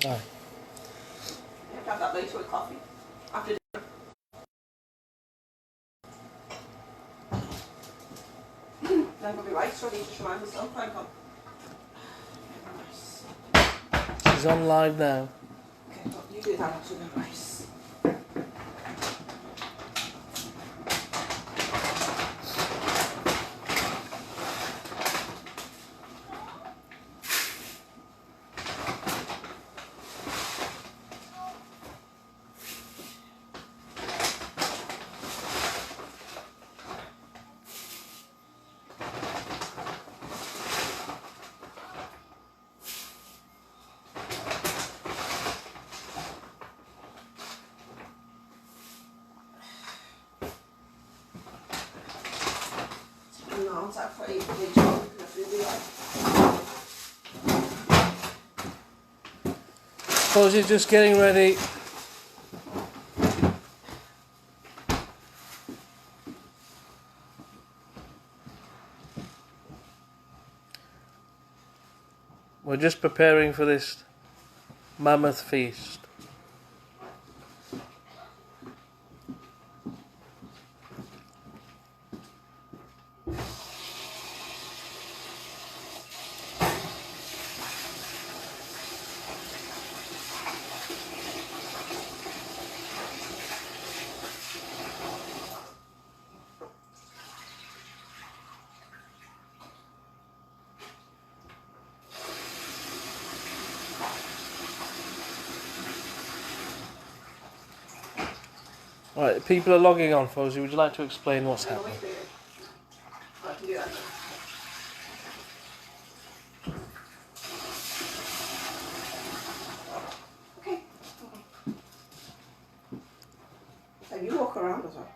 Aye. You have to have that later with coffee. After dinner. Then we'll be rice ready, just remind myself. Hang on. Rice. She's on live now. Okay, well, you do that after the rice. Suppose you're just getting ready. We're just preparing for this mammoth feast. Right, people are logging on, Fozzie. Would you like to explain what's happening? I can do that. Okay. So you walk around as well.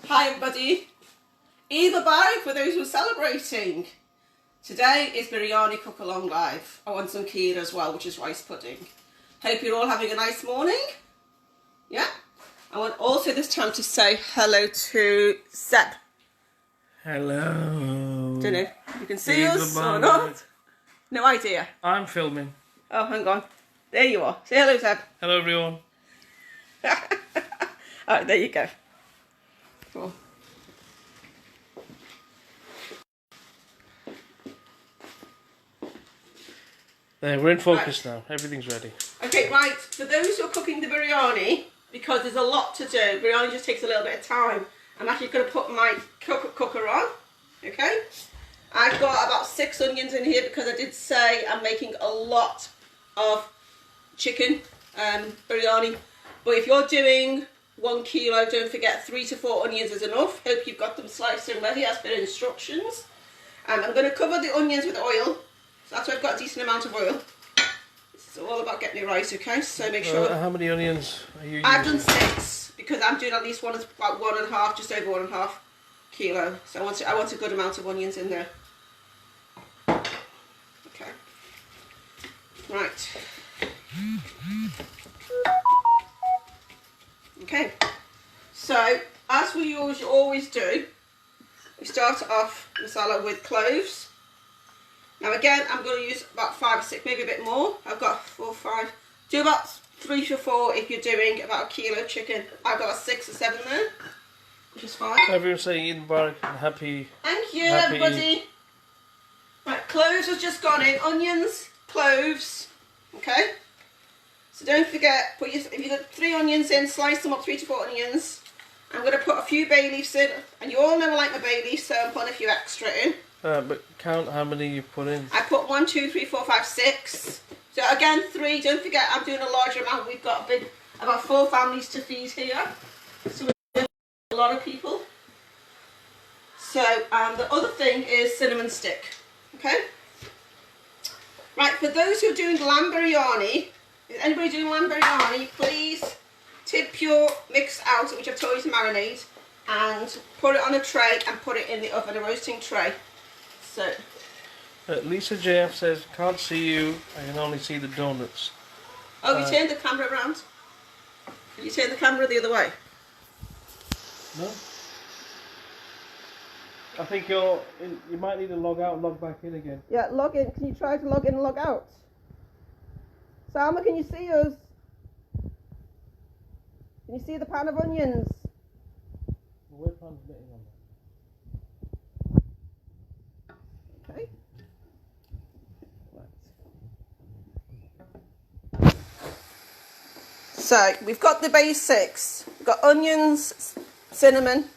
Hi everybody. Eid Mubarak for those who are celebrating. Today is Biryani Cook Along Live. I want some kheer as well, which is rice pudding. Hope you're all having a nice morning. Yeah. I want also this time to say hello to Seb. Hello. Don't know if you can see us or not. No idea. I'm filming. Oh, hang on. There you are. Say hello, Seb. Hello, everyone. Alright, there you go. Cool. There, we're in focus now. Everything's ready. Okay, right. For those who are cooking the biryani, because there's a lot to do, biryani just takes a little bit of time. I'm actually going to put my cooker on. Okay? I've got about 6 onions in here because I did say I'm making a lot of chicken biryani. But if you're doing 1 kilo, don't forget 3 to 4 onions is enough. Hope you've got them sliced and ready as per instructions. And I'm going to cover the onions with oil. So that's why I've got a decent amount of oil. This is all about getting it right, okay? So make sure. How many onions are you using? I've done 6 because I'm doing at least about 1.5, just over 1.5 kilo. So I want a good amount of onions in there. Okay. Right. Okay. So as we always do, we start off masala with cloves. Now again, I'm going to use about 5 or 6, maybe a bit more. I've got 4 or 5. Do about 3 to 4 if you're doing about a kilo chicken. I've got 6 or 7 there, which is fine. Everyone's saying Eid Mubarak and happy. Thank you, everybody. Right, cloves has just gone in. Onions, cloves. Okay. So don't forget, if you got 3 onions in, slice them up, 3 to 4 onions. I'm going to put a few bay leaves in, and you all know I like my bay leaves, so I'm putting a few extra in. But count how many you put in. I put 1, 2, 3, 4, 5, 6. So again, 3. Don't forget, I'm doing a larger amount. We've got about 4 families to feed here, so we're doing a lot of people. So the other thing is cinnamon stick. Okay. Right, for those who are doing lamb biryani, is anybody doing lamb biryani? Please tip your mix out, which I've told you to marinate, and put it on a tray and put it in the oven, a roasting tray. So. Lisa JF says, can't see you, I can only see the donuts. Oh, you turned the camera around? Did you turn the camera the other way? No. I think you might need to log out and log back in again. Yeah, log in. Can you try to log in and log out? Salma, can you see us? Can you see the pan of onions? We're transmitting on that. Okay. So we've got the basics. We've got onions, cinnamon,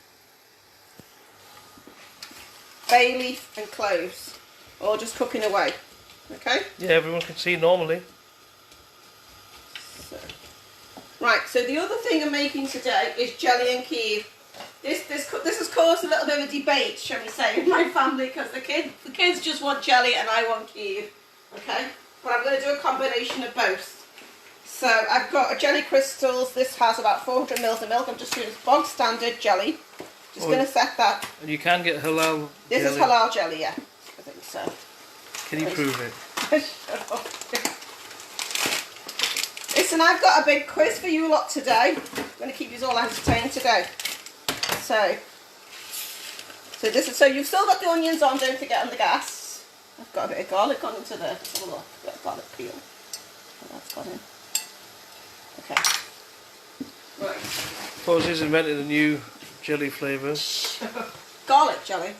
bay leaf and cloves, all just cooking away. Okay? Yeah, everyone can see normally. Right, so the other thing I'm making today is jelly and kheer. This has caused a little bit of a debate, shall we say, in my family, because the kids just want jelly and I want kheer. Okay? But I'm going to do a combination of both. So I've got a jelly crystals. This has about 400 mils of milk. I'm just doing bog standard jelly. Just going to set that. And you can get halal This jelly. is halal jelly, yeah. I think so. Can you prove it? Shut up. Listen, I've got a big quiz for you lot today. I'm going to keep you all entertained today. So this is, so you've still got the onions on, don't forget, on the gas. I've got a bit of garlic on into there. Have a look, a bit of garlic peel. Oh, that's gone in. Okay. Right. Posey's invented a new jelly flavour. Garlic jelly.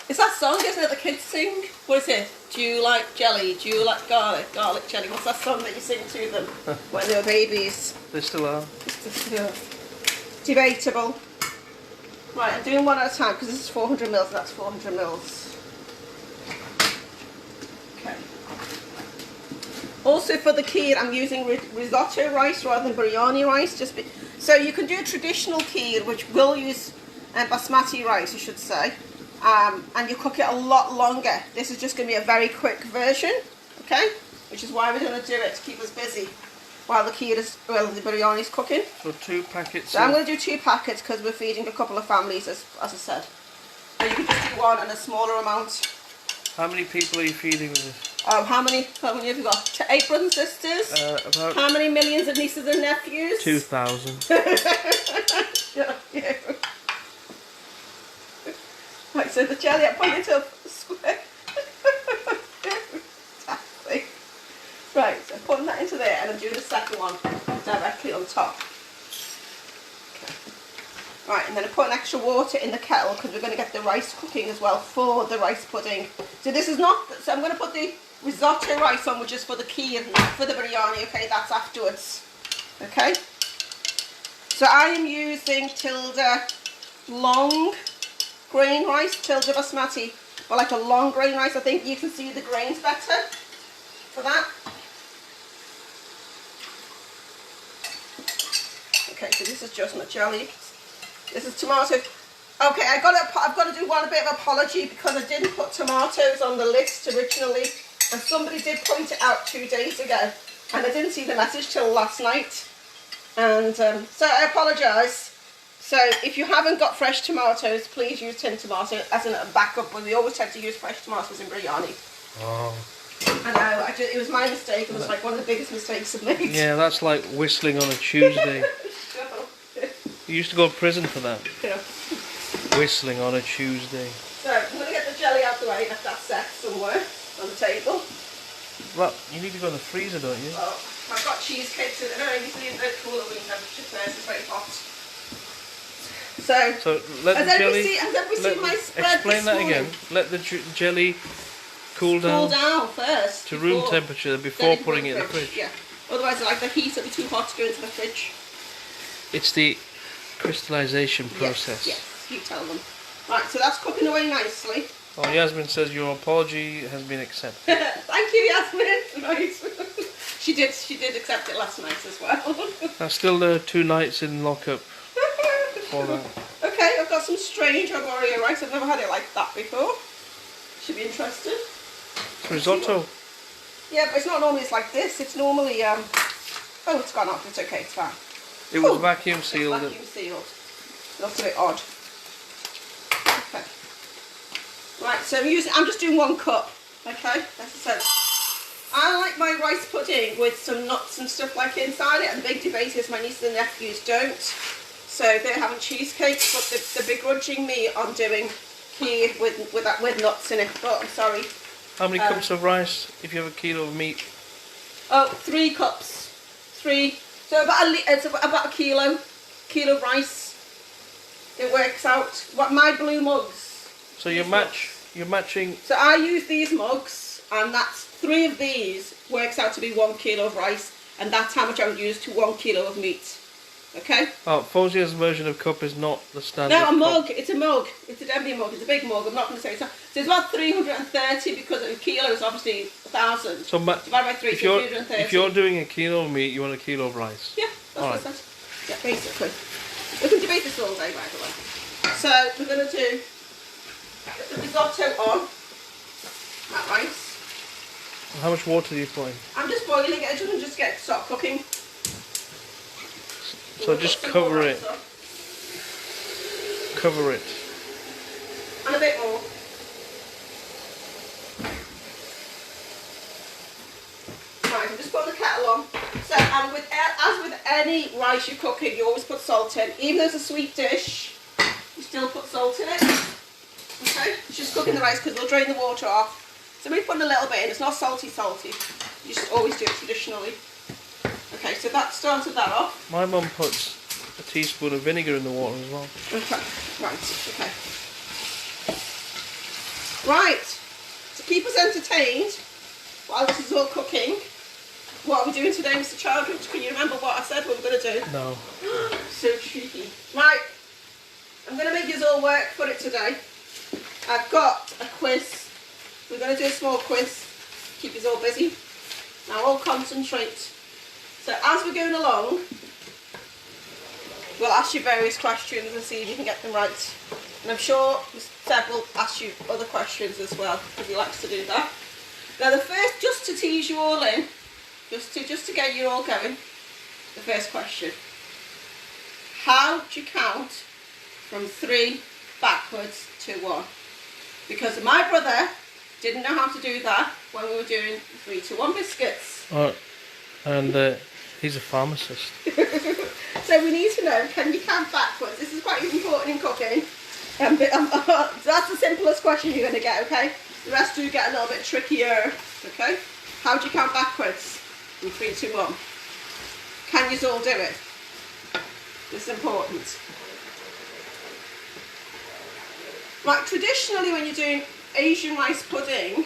It's that song, isn't it, the kids sing? What is it? Do you like jelly? Do you like garlic? Garlic jelly. What's that song that you sing to them when they were babies? They still are. Debatable. Right, I'm doing one at a time because this is 400 mils and that's 400 mils. Okay. Also for the kheer, I'm using risotto rice rather than biryani rice. So you can do a traditional kheer, which will use basmati rice, I should say. And you cook it a lot longer. This is just going to be a very quick version, okay? Which is why we're going to do it, to keep us busy while the kheer is, well, the biryani is cooking. So 2 packets. So I'm going to do 2 packets because we're feeding a couple of families, as I said. And you can just do one and a smaller amount. How many people are you feeding with this? How many have you got? 8 brothers and sisters? About how many millions of nieces and nephews? 2,000. Yeah. Right, so the jelly, I put it up square. Exactly. Right, so I'm putting that into there and I'm doing the second one directly on top. Okay. Right, and then I put an extra water in the kettle because we're going to get the rice cooking as well for the rice pudding. So this is not, so I'm going to put the risotto rice on, which is for the kheer, not for the biryani, okay, that's afterwards. Okay? So I am using Tilda long grain rice, Tilda basmati, or like a long grain rice. I think you can see the grains better for that. Okay, so this is just my jelly. This is tomato. Okay, I've got to do one bit of apology because I didn't put tomatoes on the list originally, and somebody did point it out 2 days ago, and I didn't see the message till last night, and so I apologise. So if you haven't got fresh tomatoes, please use tin tomato as a backup, but we always tend to use fresh tomatoes in biryani. Oh. I know, it was my mistake. It was like one of the biggest mistakes I've made. Yeah, that's like whistling on a Tuesday. You used to go to prison for that. Yeah. Whistling on a Tuesday. So I'm going to get the jelly out of the way, let that set somewhere on the table. Well, you need to go in the freezer, don't you? Well, I've got cheesecakes in there. I usually in the cooler room temperature first. It's very hot. So let the jelly. Has everybody seen my spread explain that again. Let the jelly cool down. Cool down first. To room temperature before putting it in the fridge. Yeah. Otherwise, like the heat will be too hot to go into the fridge. It's the crystallization process. Yes, you tell them. Right, so that's cooking away nicely. Oh, Yasmin says your apology has been accepted. Thank you, Yasmin. Right. She did accept it last night as well. I'm still 2 nights in lockup for that. Okay, I've got some strange arborio rice. I've never had it like that before. Should be interested. It's risotto. Yeah, but it's not normally like this. It's normally oh, it's gone off. It's okay. It's fine. It was vacuum sealed. It's vacuum sealed. Looks a bit odd. Okay. Right, so I'm just doing 1 cup. Okay, as I said, I like my rice pudding with some nuts and stuff like inside it. And the big debate is my nieces and nephews don't. So they're having cheesecakes, but they're begrudging me on doing kheer with nuts in it, but I'm sorry. How many cups of rice if you have a kilo of meat? Oh, 3 cups. 3. So it's about a kilo rice. It works out. What my blue mugs. So you're matching. So I use these mugs, and that's 3 of these works out to be 1 kilo of rice, and that's how much I would use to 1 kilo of meat. Okay? Oh, Fauzia's version of cup is not the standard. No, a mug. Cup. It's a mug. It's a definitely a mug. It's a big mug. I'm not going to say so. So it's about 330 because a kilo is obviously 1,000. So divided by 3, so 330. If you're doing a kilo of meat, you want a kilo of rice. Yeah, that's what it says. Yeah, basically. We can debate this all day, by the way. So we're going to do the risotto on that rice. How much water are you putting? I'm just boiling it. I just get start cooking. So just cover it. Cover it. And a bit more. Right, I'm just putting the kettle on. So, and as with any rice you're cooking, you always put salt in. Even though it's a sweet dish, you still put salt in it. Okay? It's just cooking the rice because it'll drain the water off. So we're putting a little bit in. It's not salty. You just always do it traditionally. Okay, so that started that off. My mum puts a teaspoon of vinegar in the water as well. Okay, right, okay. Right, to keep us entertained while this is all cooking, what are we doing today, Mr. Childridge? Can you remember what I said we were going to do? No. So cheeky. Right, I'm going to make you all work for it today. I've got a quiz. We're going to do a small quiz. Keep you all busy. Now all concentrate. So as we're going along, we'll ask you various questions and see if you can get them right. And I'm sure Seb will ask you other questions as well, because he likes to do that. Now the first, just to tease you all in, just to get you all going, the first question. How do you count from 3 backwards to 1? Because my brother didn't know how to do that when we were doing 3 to 1 biscuits. And he's a pharmacist. So we need to know, can you count backwards? This is quite important in cooking. That's the simplest question you're going to get, okay? The rest do get a little bit trickier, okay? How do you count backwards from 3 to 1? Can you all do it? This is important. Right, traditionally when you're doing Asian rice pudding...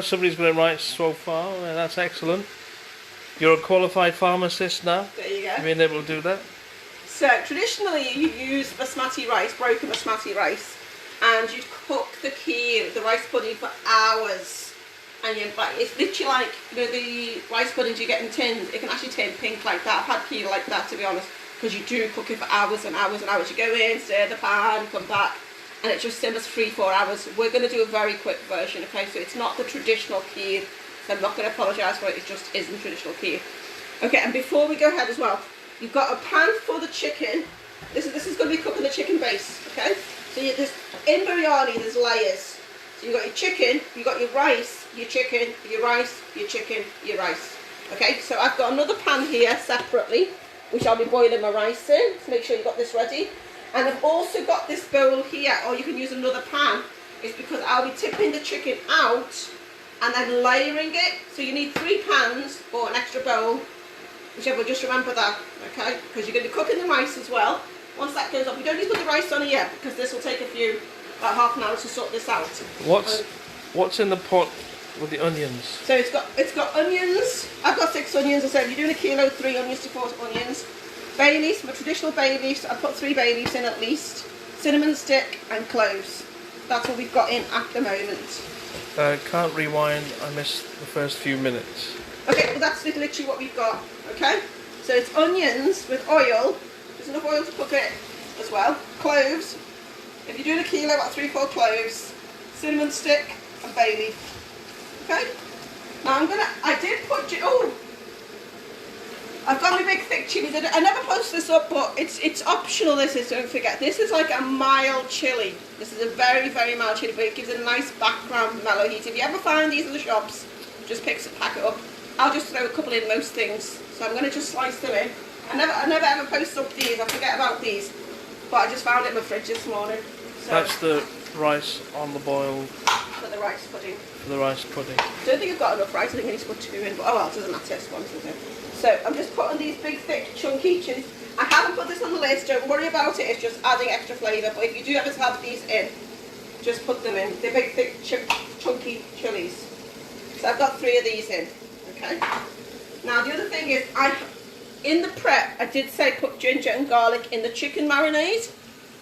Somebody's got it right so far. Well, that's excellent. You're a qualified pharmacist now. There you go. Being able to do that. So traditionally you use basmati rice, broken basmati rice, and you'd cook the kheer, the rice pudding, for hours. And it's literally like, you know, the rice puddings you get in tins, it can actually turn pink like that. I've had kheer like that, to be honest, because you do cook it for hours and hours and hours. You go in, stir the pan, come back, and it just simmers 3-4 hours. We're going to do a very quick version, okay? So it's not the traditional kheer. So I'm not going to apologise for it, it just isn't traditional kheer. Okay, and before we go ahead as well, you've got a pan for the chicken. This is going to be cooking the chicken base, okay? So in biryani there's layers. So you've got your chicken, you've got your rice, your chicken, your rice, your chicken, your rice. Okay, so I've got another pan here separately, which I'll be boiling my rice in. So make sure you've got this ready. And I've also got this bowl here, or you can use another pan. It's because I'll be tipping the chicken out and then layering it. So you need 3 pans or an extra bowl, whichever, just remember that, okay? Because you're going to be cooking the rice as well. Once that goes up, you don't need to put the rice on it yet, because this will take about half an hour to sort this out. What's in the pot with the onions? So it's got onions. I've got 6 onions. I said if you're doing a kilo, 3 onions to 4 onions. Bay leaves, my traditional bay leaves. I put 3 bay leaves in at least. Cinnamon stick and cloves. That's what we've got in at the moment. Can't rewind, I missed the first few minutes. Okay, well that's literally what we've got, okay? So it's onions with oil. There's enough oil to cook it as well. Cloves. If you're doing a kilo, about 3-4 cloves. Cinnamon stick and bay leaf. Okay? Now I did put, I've got my big thick chillies. I never post this up, but it's optional, this is, don't forget. This is like a mild chilli. This is a very, very mild chilli, but it gives it a nice background mellow heat. If you ever find these in the shops, just pack it up. I'll just throw a couple in most things. So I'm going to just slice them in. I never ever post up these, I forget about these. But I just found it in my fridge this morning. So. rice on the boil For the rice pudding. for the rice pudding. I don't think I've got enough rice. I think I need to put 2 in. But oh well, it doesn't matter. It's one, isn't it? So I'm just putting these big, thick, chunky chilies. I haven't put this on the list. Don't worry about it. It's just adding extra flavour. But if you do ever have these in, just put them in. They're big, thick, chunky chilies. So I've got 3 of these in. Okay. Now the other thing is, in the prep, I did say put ginger and garlic in the chicken marinade,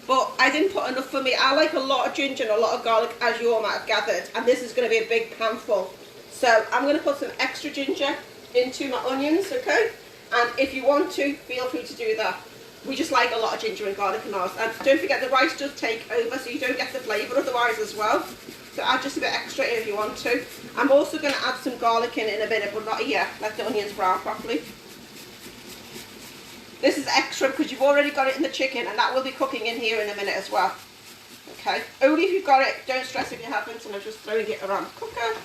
but I didn't put enough for me. I like a lot of ginger and a lot of garlic, as you all might have gathered, and this is going to be a big pan full. So I'm going to put some extra ginger into my onions, okay? And if you want to, feel free to do that. We just like a lot of ginger and garlic in ours. And don't forget, the rice does take over, so you don't get the flavour otherwise as well. So add just a bit extra if you want to. I'm also going to add some garlic in a minute, but not yet. Let the onions brown properly. This is extra because you've already got it in the chicken, and that will be cooking in here in a minute as well. Okay, only if you've got it. Don't stress if you haven't, and I'm just throwing it around the cooker.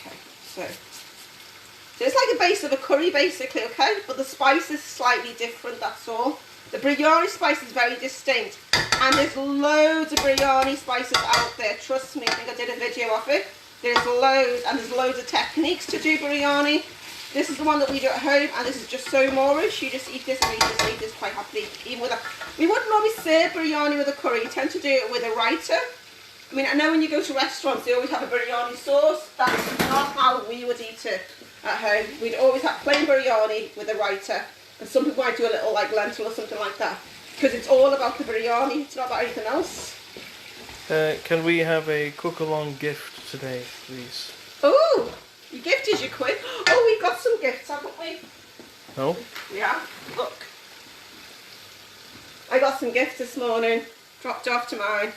Okay, so it's like a base of a curry basically, okay? But the spice is slightly different, that's all. The biryani spice is very distinct, and there's loads of biryani spices out there, trust me. I think I did a video of it. There's loads, and there's loads of techniques to do biryani. This is the one that we do at home, and this is just so Moorish. You just eat this and eat this quite happily. Even with we wouldn't always serve biryani with a curry. You tend to do it with a raita. I mean, I know when you go to restaurants, they always have a biryani sauce. That's not how we would eat it at home. We'd always have plain biryani with a raita. And some people might do a little like lentil or something like that. Because it's all about the biryani, it's not about anything else. Can we have a cook-along gift today, please? Oh, you gifted you quick. Oh, we've got some gifts, haven't we? No? Yeah, look. I got some gifts this morning, dropped off to mine.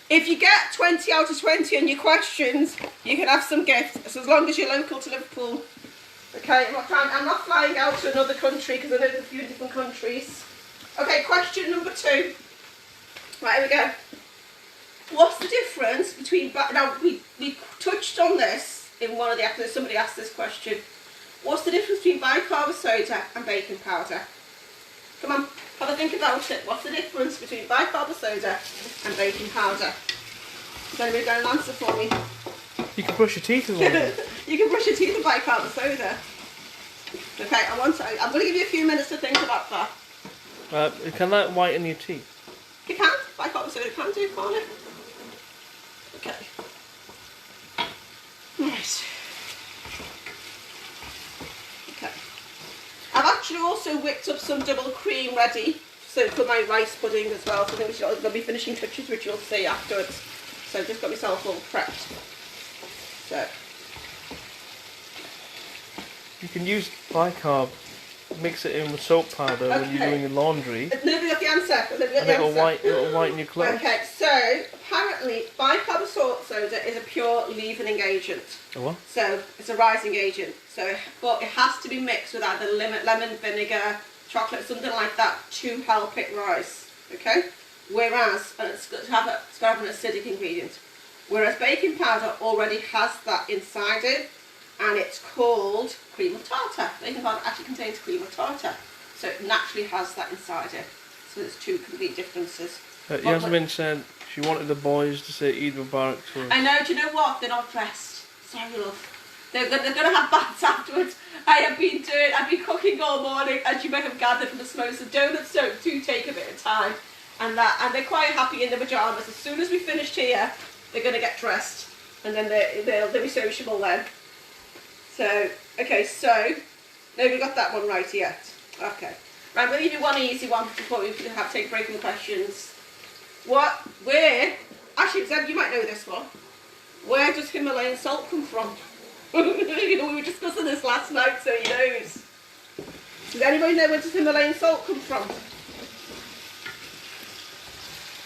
If you get 20 out of 20 on your questions, you can have some gifts, so as long as you're local to Liverpool. Okay, I'm not flying out to another country because I know there's a few different countries. Okay, question number 2. Right, here we go. What's the difference between... Now, we touched on this in one of the episodes. Somebody asked this question. What's the difference between bicarb soda and baking powder? Come on, have a think about it. What's the difference between bicarb soda and baking powder? Is anybody got an answer for me? You can brush your teeth with one. You can brush your teeth with bicarb soda. Okay, I'm going to give you a few minutes to think about that. Can that whiten your teeth? You can. Bicarb soda can do, can't it? Okay. Right. Okay. I've actually also whipped up some double cream ready, so for my rice pudding as well. So I think there'll be finishing touches which you'll see afterwards. So I've just got myself all prepped. So You can use bicarb, mix it in with soap powder when you're doing your laundry. Nobody got the answer. And it'll whiten your clothes. Okay, so apparently bicarb soda is a pure leavening agent. A what? So it's a rising agent. So, but it has to be mixed with either lemon, vinegar, chocolate, something like that to help it rise. Okay. Whereas, and it's got to have an acidic ingredient. Whereas baking powder already has that inside it, and it's called cream of tartar. Baking powder actually contains cream of tartar, so it naturally has that inside it. So there's 2 complete differences. Yasmin said she wanted the boys to say Eid Mubarak to her. I know, do you know what? They're not dressed. Sorry, love. They're going to have baths afterwards. I've been cooking all morning, as you may have gathered from the smokes. The donuts do take a bit of time, and they're quite happy in their pyjamas. As soon as we finished here, they're going to get dressed, and then they'll be sociable then. So, okay, so nobody got that one right yet. Okay. Right, I'm going to do one easy one before we have to take a break from the questions. Actually, Zeb, you might know this one. Where does Himalayan salt come from? We were discussing this last night, so he knows. Does anybody know where does Himalayan salt come from?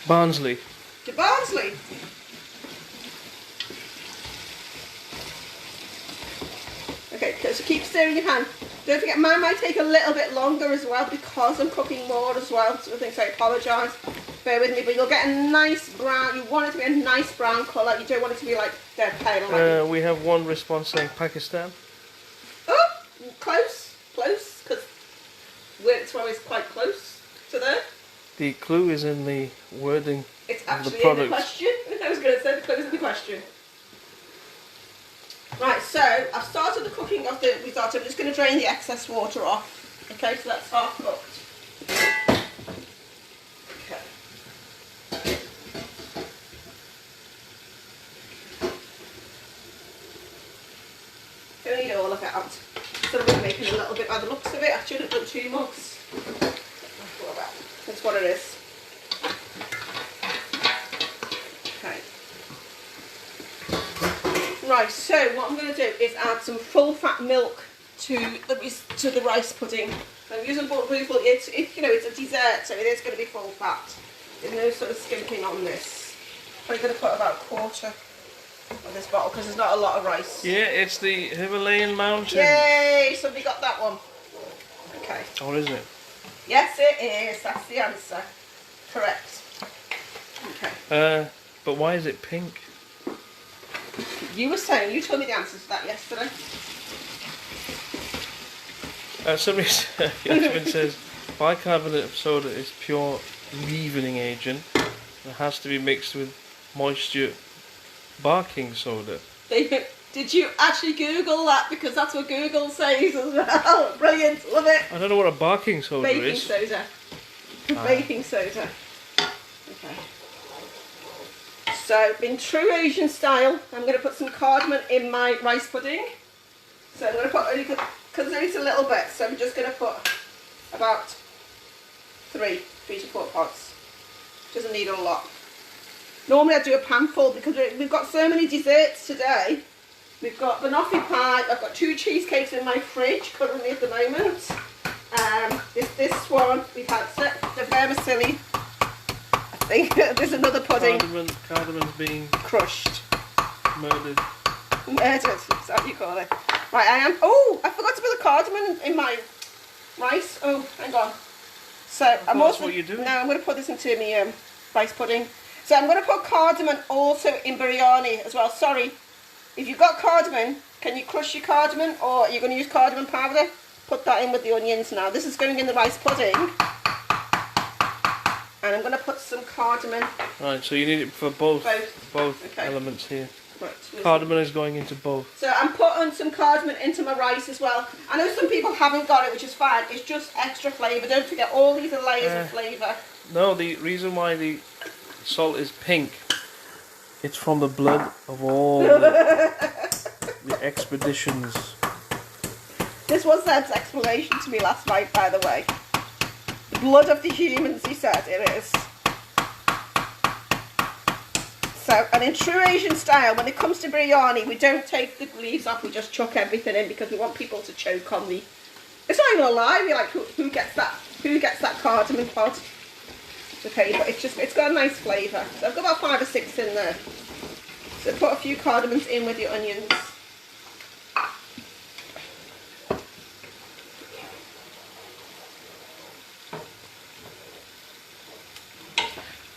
Barnsley. To Barnsley. Okay, so keep stirring your hand. Don't forget, mine might take a little bit longer as well because I'm cooking more as well. So I think I apologise. Bear with me, but you'll get a nice brown. You want it to be a nice brown colour. You don't want it to be like dead pale. We have one response saying Pakistan. Oh, close. close, because it's always quite close to there. The clue is in the wording It's of the actually in product. the question. I was going to say the clue is in the question. Right, so I've started the cooking of the risotto. I'm just going to drain the excess water off. Okay, so that's half cooked. Okay. Don't need all of it out. So I'm making a little bit by the looks of it. I should have done 2 mugs. That's what it is. Okay. Right, so what I'm going to do is add some full fat milk to the rice pudding. I'm using really full. It's a dessert, so it is going to be full fat. There's no sort of skimping on this. I'm going to put about a quarter of this bottle because there's not a lot of rice. Yeah, it's the Himalayan mountain. Yay! Somebody got that one. Okay. Or is it? Yes, it is. That's the answer. Correct. Okay. But why is it pink? You told me the answer to that yesterday. Somebody says bicarbonate of soda is pure leavening agent. It has to be mixed with moisture baking soda. Did you actually Google that? Because that's what Google says as well. Brilliant, love it. I don't know what a baking soda Baking is. soda. Baking soda. Okay. So, in true Asian style, I'm going to put some cardamom in my rice pudding. So I'm going to put only, because it's a little bit, so I'm just going to put about 3 to 4 pods. Doesn't need a lot. Normally I do a pan full because we've got so many desserts today. We've got banoffee pie, I've got 2 cheesecakes in my fridge currently at the moment. This one, we've had the vermicelli. I think there's another pudding. Cardamon's being crushed. murdered. Murdered, is that what you call it? Right, I forgot to put the cardamom in my rice. Oh, hang on. So I'm also, what you're doing. now I'm going to put this into my rice pudding. So I'm going to put cardamom also in biryani as well. Sorry, if you've got cardamom, can you crush your cardamom, or are you going to use cardamom powder? Put that in with the onions now. This is going in the rice pudding. And I'm going to put some cardamom. Right, so you need it for both Okay. elements here. Right, Cardamom is going into both. so I'm putting some cardamom into my rice as well. I know some people haven't got it, which is fine. It's just extra flavour. Don't forget, all these are layers of flavour. No, the reason why the salt is pink, it's from the blood of all the expeditions. This was Seb's explanation to me last night, by the way. The blood of the humans, he said it is. So, and in true Asian style, when it comes to biryani, we don't take the leaves off, we just chuck everything in because we want people to choke on the... It's not even a lie, we're like, who gets that cardamom pod? Okay, but it's got a nice flavour. So I've got about 5 or 6 in there. So put a few cardamoms in with your onions.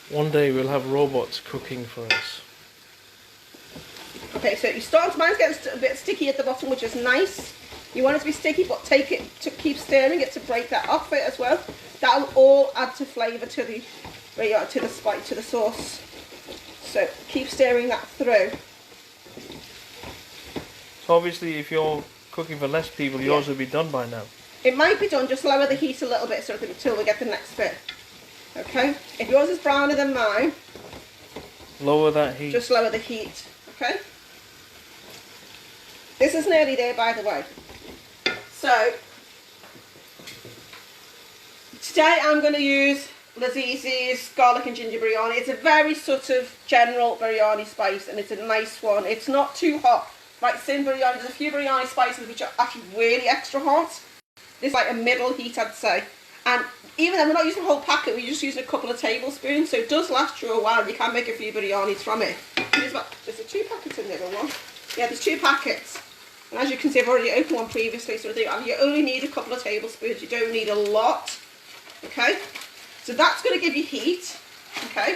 One day we'll have robots cooking for us. Okay, so you start, mine's getting a bit sticky at the bottom, which is nice. You want it to be sticky, but take it to keep stirring it to break that off it as well. That'll all add to flavour to the spice, to the sauce. So keep stirring that through. So obviously, if you're cooking for less people, yours will be done by now. It might be done. Just lower the heat a little bit so until we get the next bit. Okay. If yours is browner than mine, lower that heat. Just lower the heat. Okay. This is nearly there, by the way. So today I'm going to use Laziz's garlic and ginger biryani. It's a very sort of general biryani spice, and it's a nice one. It's not too hot. Like sin biryani, there's a few biryani spices which are actually really extra hot. This is like a middle heat, I'd say. And even then, we're not using a whole packet, we're just using a couple of tablespoons, so it does last you a while. You can make a few biryanis from it. There's 2 packets in there, or one? Yeah, there's 2 packets. And as you can see, I've already opened one previously, so you only need a couple of tablespoons. You don't need a lot. Okay? So that's going to give you heat. Okay?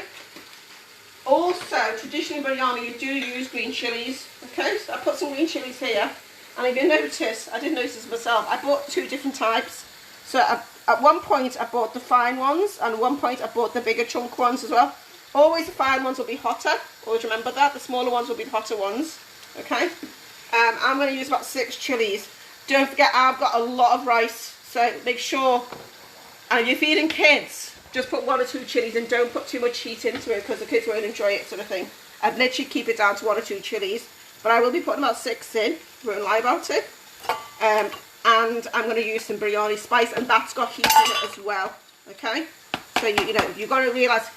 Also, traditionally in biryani, you do use green chillies. Okay? So I put some green chillies here. And if you notice, I didn't notice this myself, I bought 2 different types. So at one point I bought the fine ones, and at one point I bought the bigger chunk ones as well. Always the fine ones will be hotter, always remember that. The smaller ones will be the hotter ones, okay? I'm going to use about 6 chillies. Don't forget, I've got a lot of rice, so make sure, and if you're feeding kids, just put 1 or 2 chillies and don't put too much heat into it because the kids won't enjoy it, sort of thing. I'd literally keep it down to 1 or 2 chillies, but I will be putting about 6 in, won't lie about it. And I'm going to use some biryani spice, and that's got heat in it as well, okay? So you know, you've got to realise,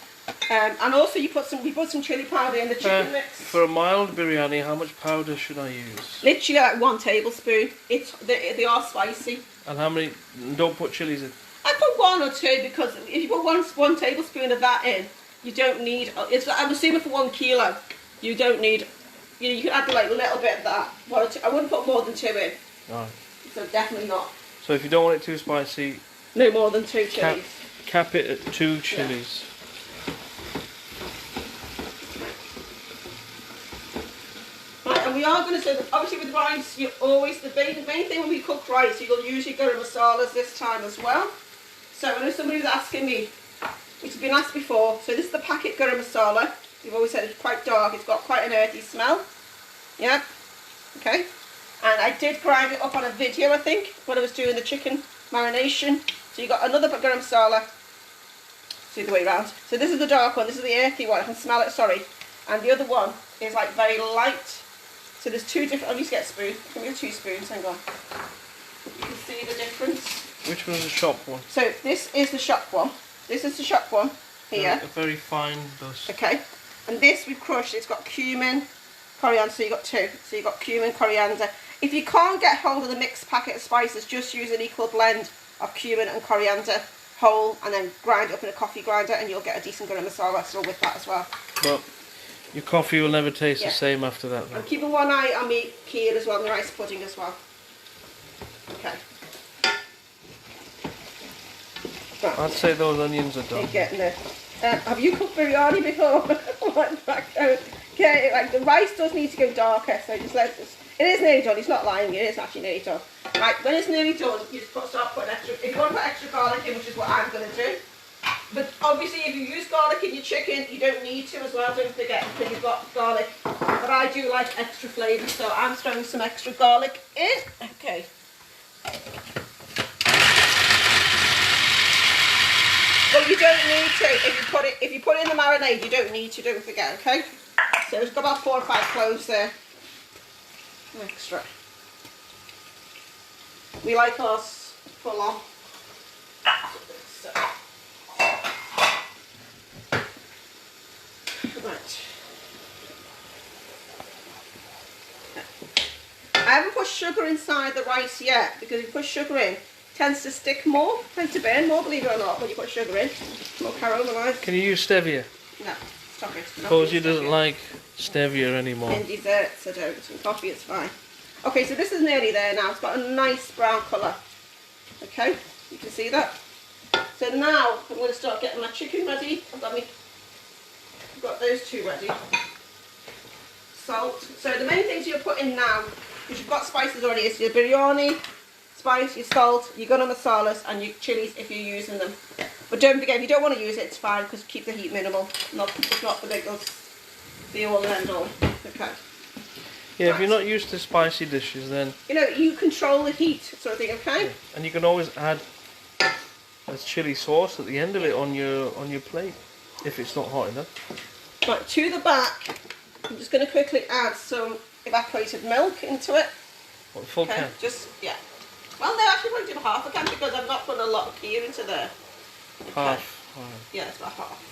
and also we put some chilli powder in the chicken mix. For a mild biryani, how much powder should I use? Literally like 1 tablespoon. They are spicy. And how many? Don't put chilies in. I put 1 or 2 because if you put one tablespoon of that in, you don't need. I'm assuming for 1 kilo, you don't need. You can add like a little bit of that. 1 or 2. I wouldn't put more than 2 in. Right. So definitely not. So if you don't want it too spicy, no more than 2 chilies. Cap it at 2 chilies. Yeah. Right, and we are going to say that obviously with rice, you always the main thing when we cook rice, you'll usually go to masalas this time as well. So I know somebody was asking me, which has been asked before. So this is the packet garam masala. We've always said it's quite dark. It's got quite an earthy smell. Yeah. Okay. And I did grind it up on a video, I think, when I was doing the chicken marination. So you got another garam masala. It's the other way around. So this is the dark one. This is the earthy one. I can smell it. Sorry. And the other one is like very light. So there's 2 different. I'll just get a spoon. Give me 2 spoons. Hang on. You can see the difference. Which one's the shop one? So this is the shop one. This is the shop one here. A very fine dust. Okay. And this we've crushed. It's got cumin, coriander. So you got 2. So you got cumin, coriander. If you can't get hold of the mixed packet of spices, just use an equal blend of cumin and coriander whole, and then grind it up in a coffee grinder, and you'll get a decent garam masala still with that as well. But your coffee will never taste the same after that. I'm keeping one eye on my kheer as well, my rice pudding as well. Okay. Right. I'd say those onions are done. You're getting there. Have you cooked biryani before? Okay, like the rice does need to go darker, so just let this. It is nearly done. He's not lying. It is actually nearly done. Right, when it's nearly done, you just start putting extra. If you want to put extra garlic in, which is what I'm going to do. But obviously, if you use garlic in your chicken, you don't need to as well. Don't forget, because you've got garlic. But I do like extra flavour, so I'm throwing some extra garlic in. Okay. Well, you don't need to. If you put it in the marinade, you don't need to. Don't forget. Okay. So it's got about 4 or 5 cloves there. Extra. We like ours full on. So. Right. I haven't put sugar inside the rice yet, because if you put sugar in, it tends to stick more, tends to burn more, believe it or not, when you put sugar in. More caramelised. Can you use stevia? No, stop it. Cozy doesn't like stevia anymore. In desserts I don't, in coffee it's fine. Okay, so this is nearly there now. It's got a nice brown colour. Okay, you can see that. So now I'm going to start getting my chicken ready. I've got those 2 ready. Salt. So the main things you're putting now, because you've got spices already, is your biryani spice, your salt, your garam masalas, and your chilies if you're using them. But don't forget, if you don't want to use it, it's fine, because keep the heat minimal. It's not the big be all and end all. Okay. Yeah, if you're not used to spicy dishes, then you know, you control the heat, sort of thing. Okay. Yeah. And you can always add a chili sauce at the end of it on your plate if it's not hot enough. Right, to the back, I'm just going to quickly add some evaporated milk into it. What, full can? Just well, no, actually, I'm going to do half a can because I've not put a lot of kheer into there. Okay. Half. Right. Yeah, it's about half.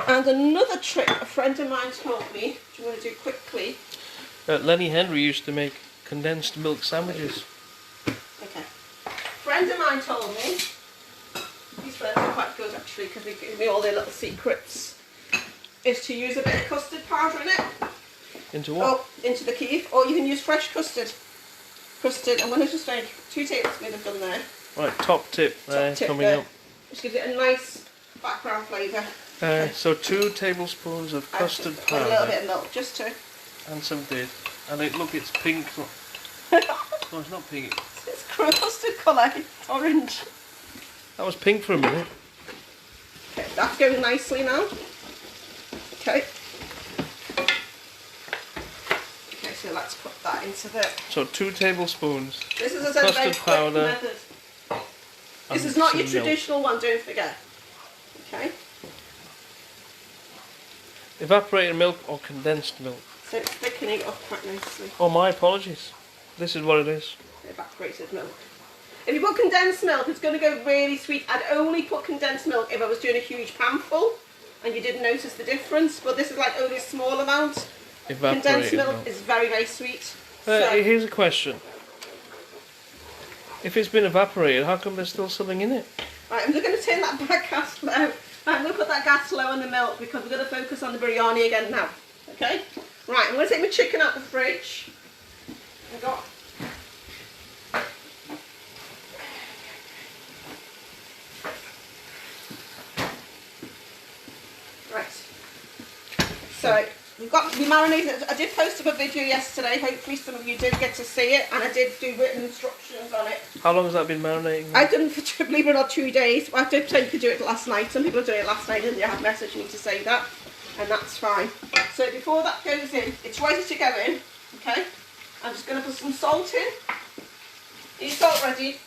And another trick a friend of mine told me, which I'm going to do quickly. Lenny Henry used to make condensed milk sandwiches. Okay. A friend of mine told me, these friends are quite good actually because they give me all their little secrets, is to use a bit of custard powder in it. Into what? Oh, into the kheer. Or you can use fresh custard. I'm going to just make 2 tablespoons of them there. Right, top tip there coming up. Which gives it a nice background flavour. So 2 tablespoons of custard powder. A little bit of milk, just 2. And some did. And look, it's pink No, it's not pink. It's mustard colour, it's orange. That was pink for a minute. Okay, that's going nicely now. Okay. Okay, so let's put that into the... So 2 tablespoons. This is a very Custard quick powder. method. This is not your some milk. traditional one, don't forget. Okay. Evaporated milk or condensed milk? So it's thickening up quite nicely. Oh, my apologies. This is what it is. Evaporated milk. If you put condensed milk, it's going to go really sweet. I'd only put condensed milk if I was doing a huge pan full and you didn't notice the difference, but this is like only a small amount. Evaporated Condensed milk is very, very sweet. So, Here's a question. If it's been evaporated, how come there's still something in it? right, I'm just going to turn that back gas low. Right, I'm going to put that gas low on the milk because we're going to focus on the biryani again now. Okay? Right, I'm going to take my chicken out the fridge. I've got... Right. So, we marinated. I did post up a video yesterday. Hopefully some of you did get to see it, and I did do written instructions on it. How long has that been marinating? I've done it for, believe it or not, 2 days. I did say you could do it last night. Some people do it last night and they have messaged me to say that, and that's fine. So before that goes in, it's ready to go in. Okay, I'm just going to put some salt in. Is salt ready?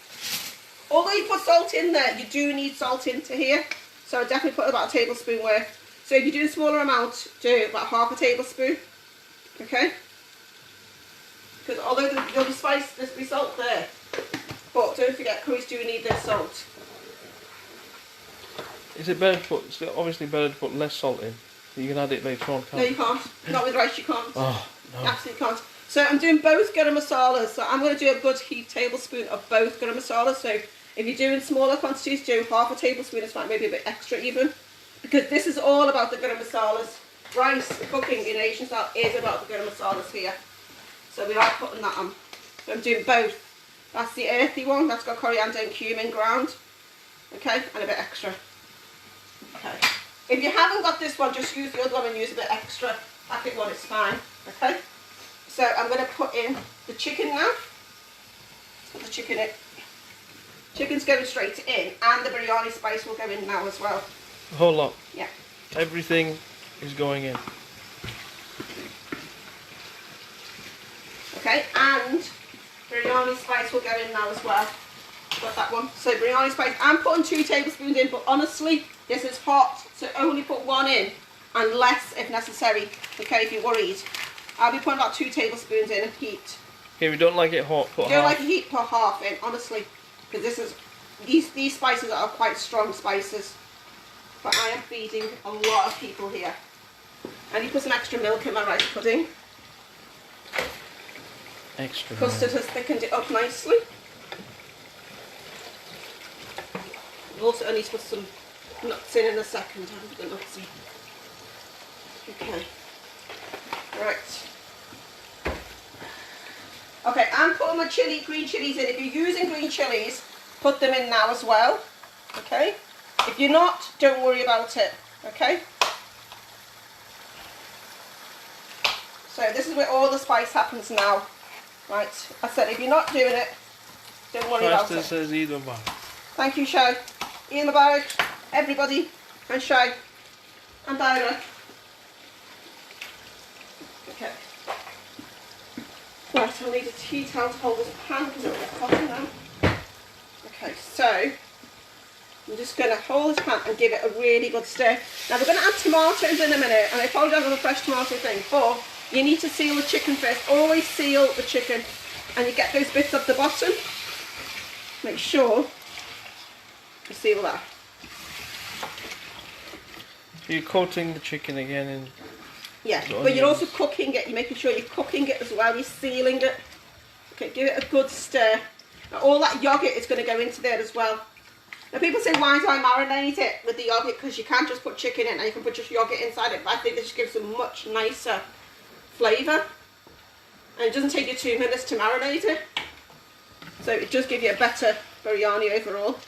Although you put salt in there, you do need salt into here. So I definitely put about a tablespoon worth. So if you're doing a smaller amount, do about half a tablespoon. Okay? Because although there'll be spice, there'll be salt there. But don't forget, curries do need their salt. Is it better to put, it's obviously better to put less salt in? You can add it later on, can't No, you can't. Not with rice, you can't. Oh, no. Absolutely can't. So I'm doing both garam masalas. So I'm going to do a good heaped tablespoon of both garam masalas. So if you're doing smaller quantities, do half a tablespoon. It's fine, maybe a bit extra even. Because this is all about the garam masalas. Rice cooking in Asian style is about the garam masalas here. So we are putting that on. So I'm doing both. That's the earthy one. That's got coriander and cumin ground. Okay, and a bit extra. Okay. If you haven't got this one, just use the other one and use a bit extra. Packet one, it's fine. Okay. So I'm going to put in the chicken now. Put the chicken in. Chicken's going straight in, and the biryani spice will go in now as well. A whole lot? Yeah. Everything is going in. Okay, and biryani spice will go in now as well. Got that one. So biryani spice, I'm putting 2 tablespoons in, but honestly, this is hot, so only put 1 in, and less if necessary, okay, if you're worried. I'll be putting about 2 tablespoons in of heat. If you don't like it hot, put half. If you don't like the heat, put half in, honestly. Because this is, these spices are quite strong spices. But I am feeding a lot of people here. And you put some extra milk in my rice pudding. Extra Custard has thickened it up nicely. I've also only put some nuts in a second. I haven't put the nuts in. Okay. Right. Okay, I'm putting my green chillies in. If you're using green chillies, put them in now as well. Okay? If you're not, don't worry about it. Okay? So this is where all the spice happens now. Right, I said if you're not doing it, don't worry about it. Says Eid Mubarak. Thank you, Shai. Eid Mubarak, everybody, and Shai, and Ira. Okay. Right, I'll need a tea towel to hold this pan because it'll get hot now. Okay, so I'm just going to hold this pan and give it a really good stir. Now we're going to add tomatoes in a minute, and I apologise for the fresh tomato thing, but you need to seal the chicken first. Always seal the chicken, and you get those bits at the bottom. Make sure you seal that. You're coating the chicken again in... Yeah, but you're also cooking it. You're making sure you're cooking it as well. You're sealing it. Okay, give it a good stir. Now all that yoghurt is going to go into there as well. Now people say, why do I marinate it with the yoghurt? Because you can't just put chicken in and you can put just yoghurt inside it. But I think this gives a much nicer flavour. And it doesn't take you 2 minutes to marinate it. So it does give you a better biryani overall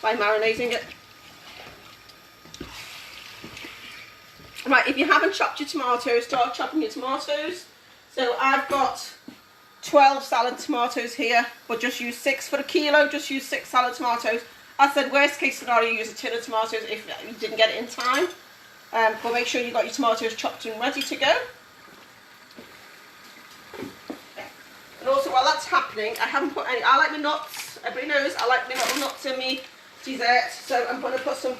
by marinating it. Right, if you haven't chopped your tomatoes, start chopping your tomatoes. So I've got 12 salad tomatoes here, but just use 6 for a kilo. Just use 6 salad tomatoes. I said worst case scenario, use a tin of tomatoes if you didn't get it in time. But make sure you got your tomatoes chopped and ready to go. And also while that's happening, I haven't put any, I like my nuts, everybody knows I like my little nuts in me dessert, so I'm going to put some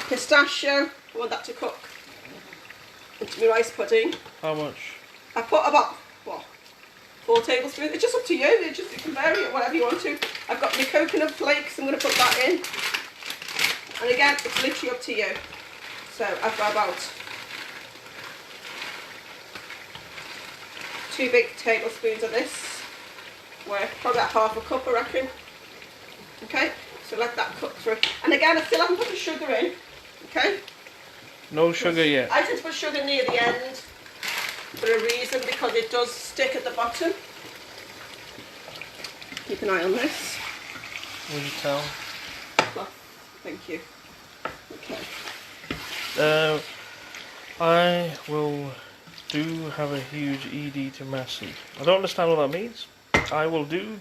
pistachio, I want that to cook, into my rice pudding. How much? I put about, what, 4 tablespoons, it's just up to you, you can vary it whatever you want to. I've got my coconut flakes, I'm going to put that in, and again, it's literally up to you. So I've got about 2 big tablespoons of this, worth probably about half a cup I reckon. Okay, so let that cook through. And again, I still haven't put the sugar in, okay? No sugar yet. I tend to put sugar near the end for a reason, because it does stick at the bottom. Keep an eye on this. Will you tell? Well, thank you. Okay. I will do have a huge ED to Massey. I don't understand what that means. I will do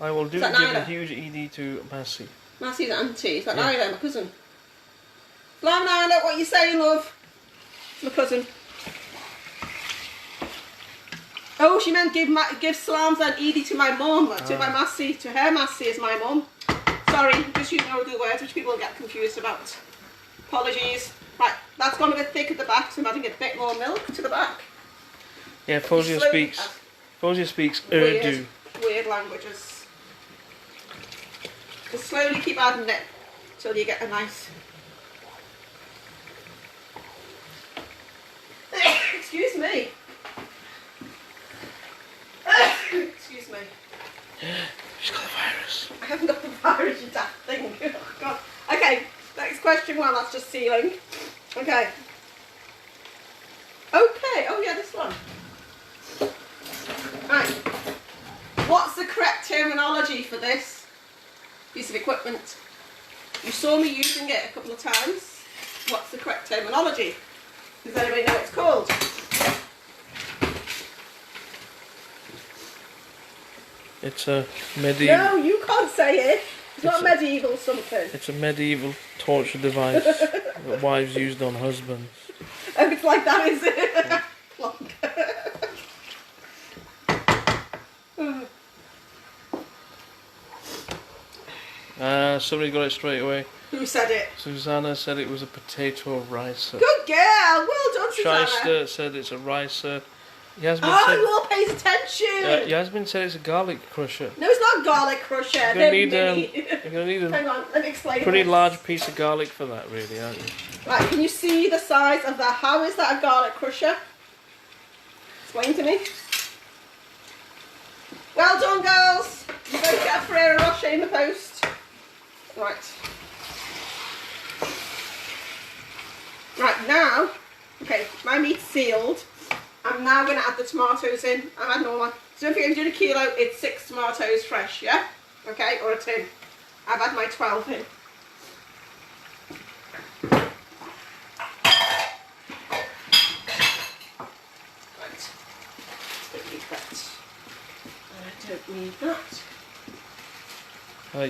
give a huge ED to Massey. Massey's auntie. Is that Nyla, my cousin? Hello, Nyla, what are you saying, love? It's my cousin. Oh, she meant give salams and ED to my mum, to my Massey, to her Massey is my mum. Sorry, just you know the words which people get confused about. Apologies. Right, that's gone a bit thick at the back, so I'm adding a bit more milk to the back. Yeah, Fozia speaks Urdu. Weird languages. Just slowly keep adding it till you get a nice. Excuse me. Excuse me. She's got the virus. I haven't got the virus, you daft thing. Oh, God. Okay, next question. Well, that's just sealing. Okay. Okay, oh yeah, this one. Right. What's the correct terminology for this piece of equipment? You saw me using it a couple of times. What's the correct terminology? Does anybody know what it's called? It's a medieval... No, you can't say it. It's not medieval something. It's a medieval torture device that wives used on husbands. Oh, it's like that, is it? Somebody got it straight away. Who said it? Susanna said it was a potato ricer. Good girl. Well done, Susanna. Shyster said it's a ricer. Yasmin Will pays attention. Yasmin said it's a garlic crusher. No, it's not garlic crusher. You're going to need Hang on, let me explain. pretty large piece of garlic for that, really, aren't you? Right, can you see the size of that? How is that a garlic crusher? Explain to me. Well done, girls. You both get a Ferrero Rocher in the post. Right. Right, now, okay, my meat's sealed. I'm now going to add the tomatoes in. I'm adding all my, so don't forget, I'm doing a kilo, it's 6 tomatoes fresh, yeah? Okay, or a tin. I've had my 12 in. Right. Don't need that. I don't need that.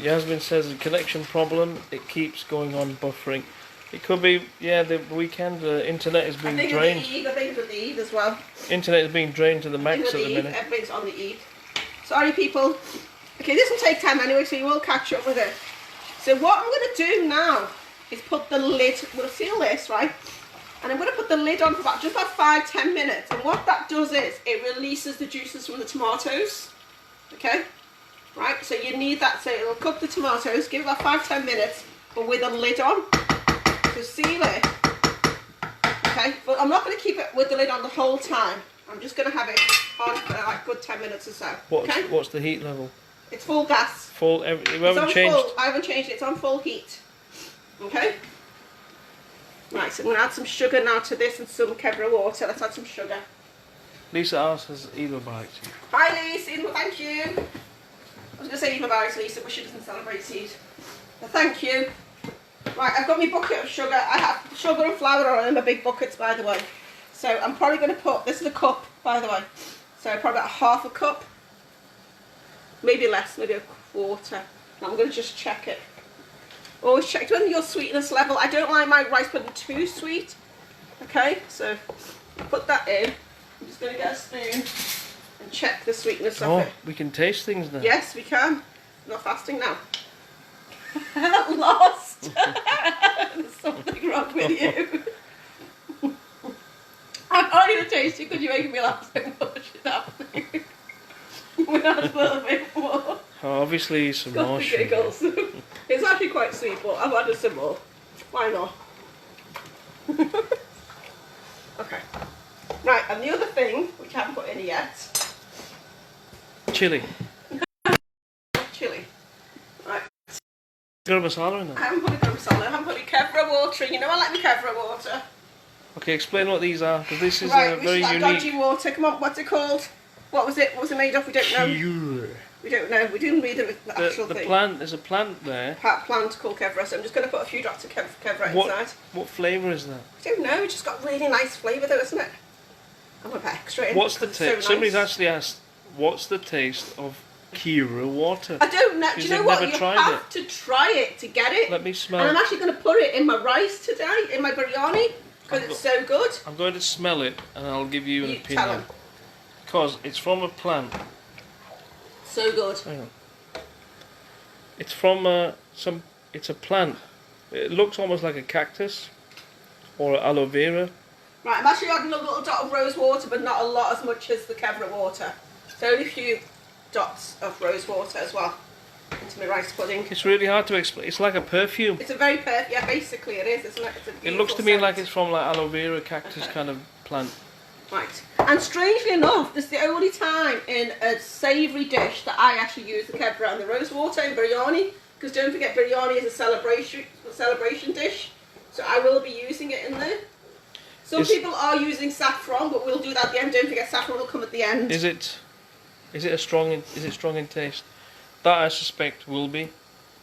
Yasmin says a connection problem. It keeps going on buffering. It could be, yeah, the weekend, the internet is being drained. I think it's with the Eve as well. Internet is being drained to the max at the minute. Everything's on the Eve. Sorry, people. Okay, this will take time anyway, so you will catch up with it. So what I'm going to do now is put the lid, we'll seal this, right? And I'm going to put the lid on for just about 5-10 minutes. And what that does is, it releases the juices from the tomatoes. Okay? Right, so you need that, so it'll cook the tomatoes, give it about 5-10 minutes, but with a lid on. So seal it, okay, but I'm not going to keep it with the lid on the whole time. I'm just going to have it on for like good 10 minutes or so. Okay? What's the heat level? It's full gas. Full, you haven't changed? Full, I haven't changed it, it's on full heat. Okay? Right, so I'm going to add some sugar now to this and some Kevra water. Let's add some sugar. Lisa asks, has Eva biked you? Hi Lisa, thank you. I was going to say Eva bikes Lisa, but she doesn't celebrate Eid. But thank you. Right, I've got my bucket of sugar. I have sugar and flour on in my big buckets, by the way. So I'm probably going to put, this is a cup, by the way. So probably about half a cup maybe less, maybe a quarter. And I'm going to just check it. Always check when your sweetness level. I don't like my rice pudding too sweet. Okay, so put that in. I'm just going to get a spoon and check the sweetness of it. We can taste things now. Yes, we can. I'm not fasting now. Lost. There's something wrong with you. I can't even taste it because you're making me laugh so much. It's happening. We're not a little bit more. Oh, obviously some more sugar. Giggles. It's actually quite sweet, but I've added some more. Why not? Okay. Right, and the other thing, which I haven't put in yet. Chilli. Chilli. Right. Garam masala in there. I haven't put a garam masala. I haven't put any kevra water in. You know I like my kevra water. Okay, explain what these are, because this is right, a very like unique. dodgy water. Come on, what's it called? What was it? What was it made of? We don't know. Kheer. We don't know. We didn't read the actual The thing. plant, there's a plant there. Plant called kevra. So I'm just going to put a few drops of kevra inside. What flavour is that? I don't know. It's just got really nice flavour though, isn't it? I'm going to put extra in. What's the taste? So nice. Somebody's actually asked, what's the taste of kheer water? I don't know. Do you know what? You have to try it to get it. Let me smell. And I'm actually going to put it in my rice today, in my biryani, because it's so good. I'm going to smell it and I'll give you an opinion. Tell 'em. Because it's from a plant. So good. Hang on. It's from it's a plant. It looks almost like a cactus or aloe vera. Right, I'm actually adding a little dot of rose water, but not a lot as much as the kevra water. So only a few dots of rose water as well into my rice pudding. It's really hard to explain. It's like a perfume. It's a very yeah, basically it is, isn't it? It's It looks to me like it's from like aloe vera cactus kind of plant. Right, and strangely enough, this is the only time in a savoury dish that I actually use the kevra and the rose water in biryani, because don't forget biryani is a celebration dish, so I will be using it in there. Some people are using saffron, but we'll do that at the end. Don't forget saffron will come at the end. Is it strong in taste? That I suspect will be.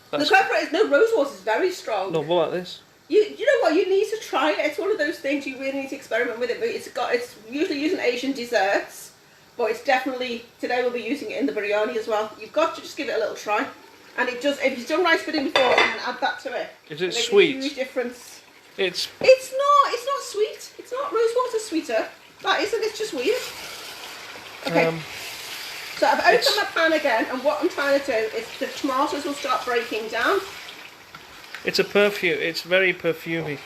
The kevra is rose water is very strong. No, what like this? You know what? You need to try it. It's one of those things you really need to experiment with it. But it's usually used in Asian desserts, but it's definitely today we'll be using it in the biryani as well. You've got to just give it a little try, and it does. If you've done rice pudding before and add that to it, Is it sweet? Makes a huge difference. It's not sweet. It's not rose water sweeter. That isn't. It's just weird. Okay. So I've opened my pan again, and what I'm trying to do is the tomatoes will start breaking down. It's a perfume. It's very perfumey.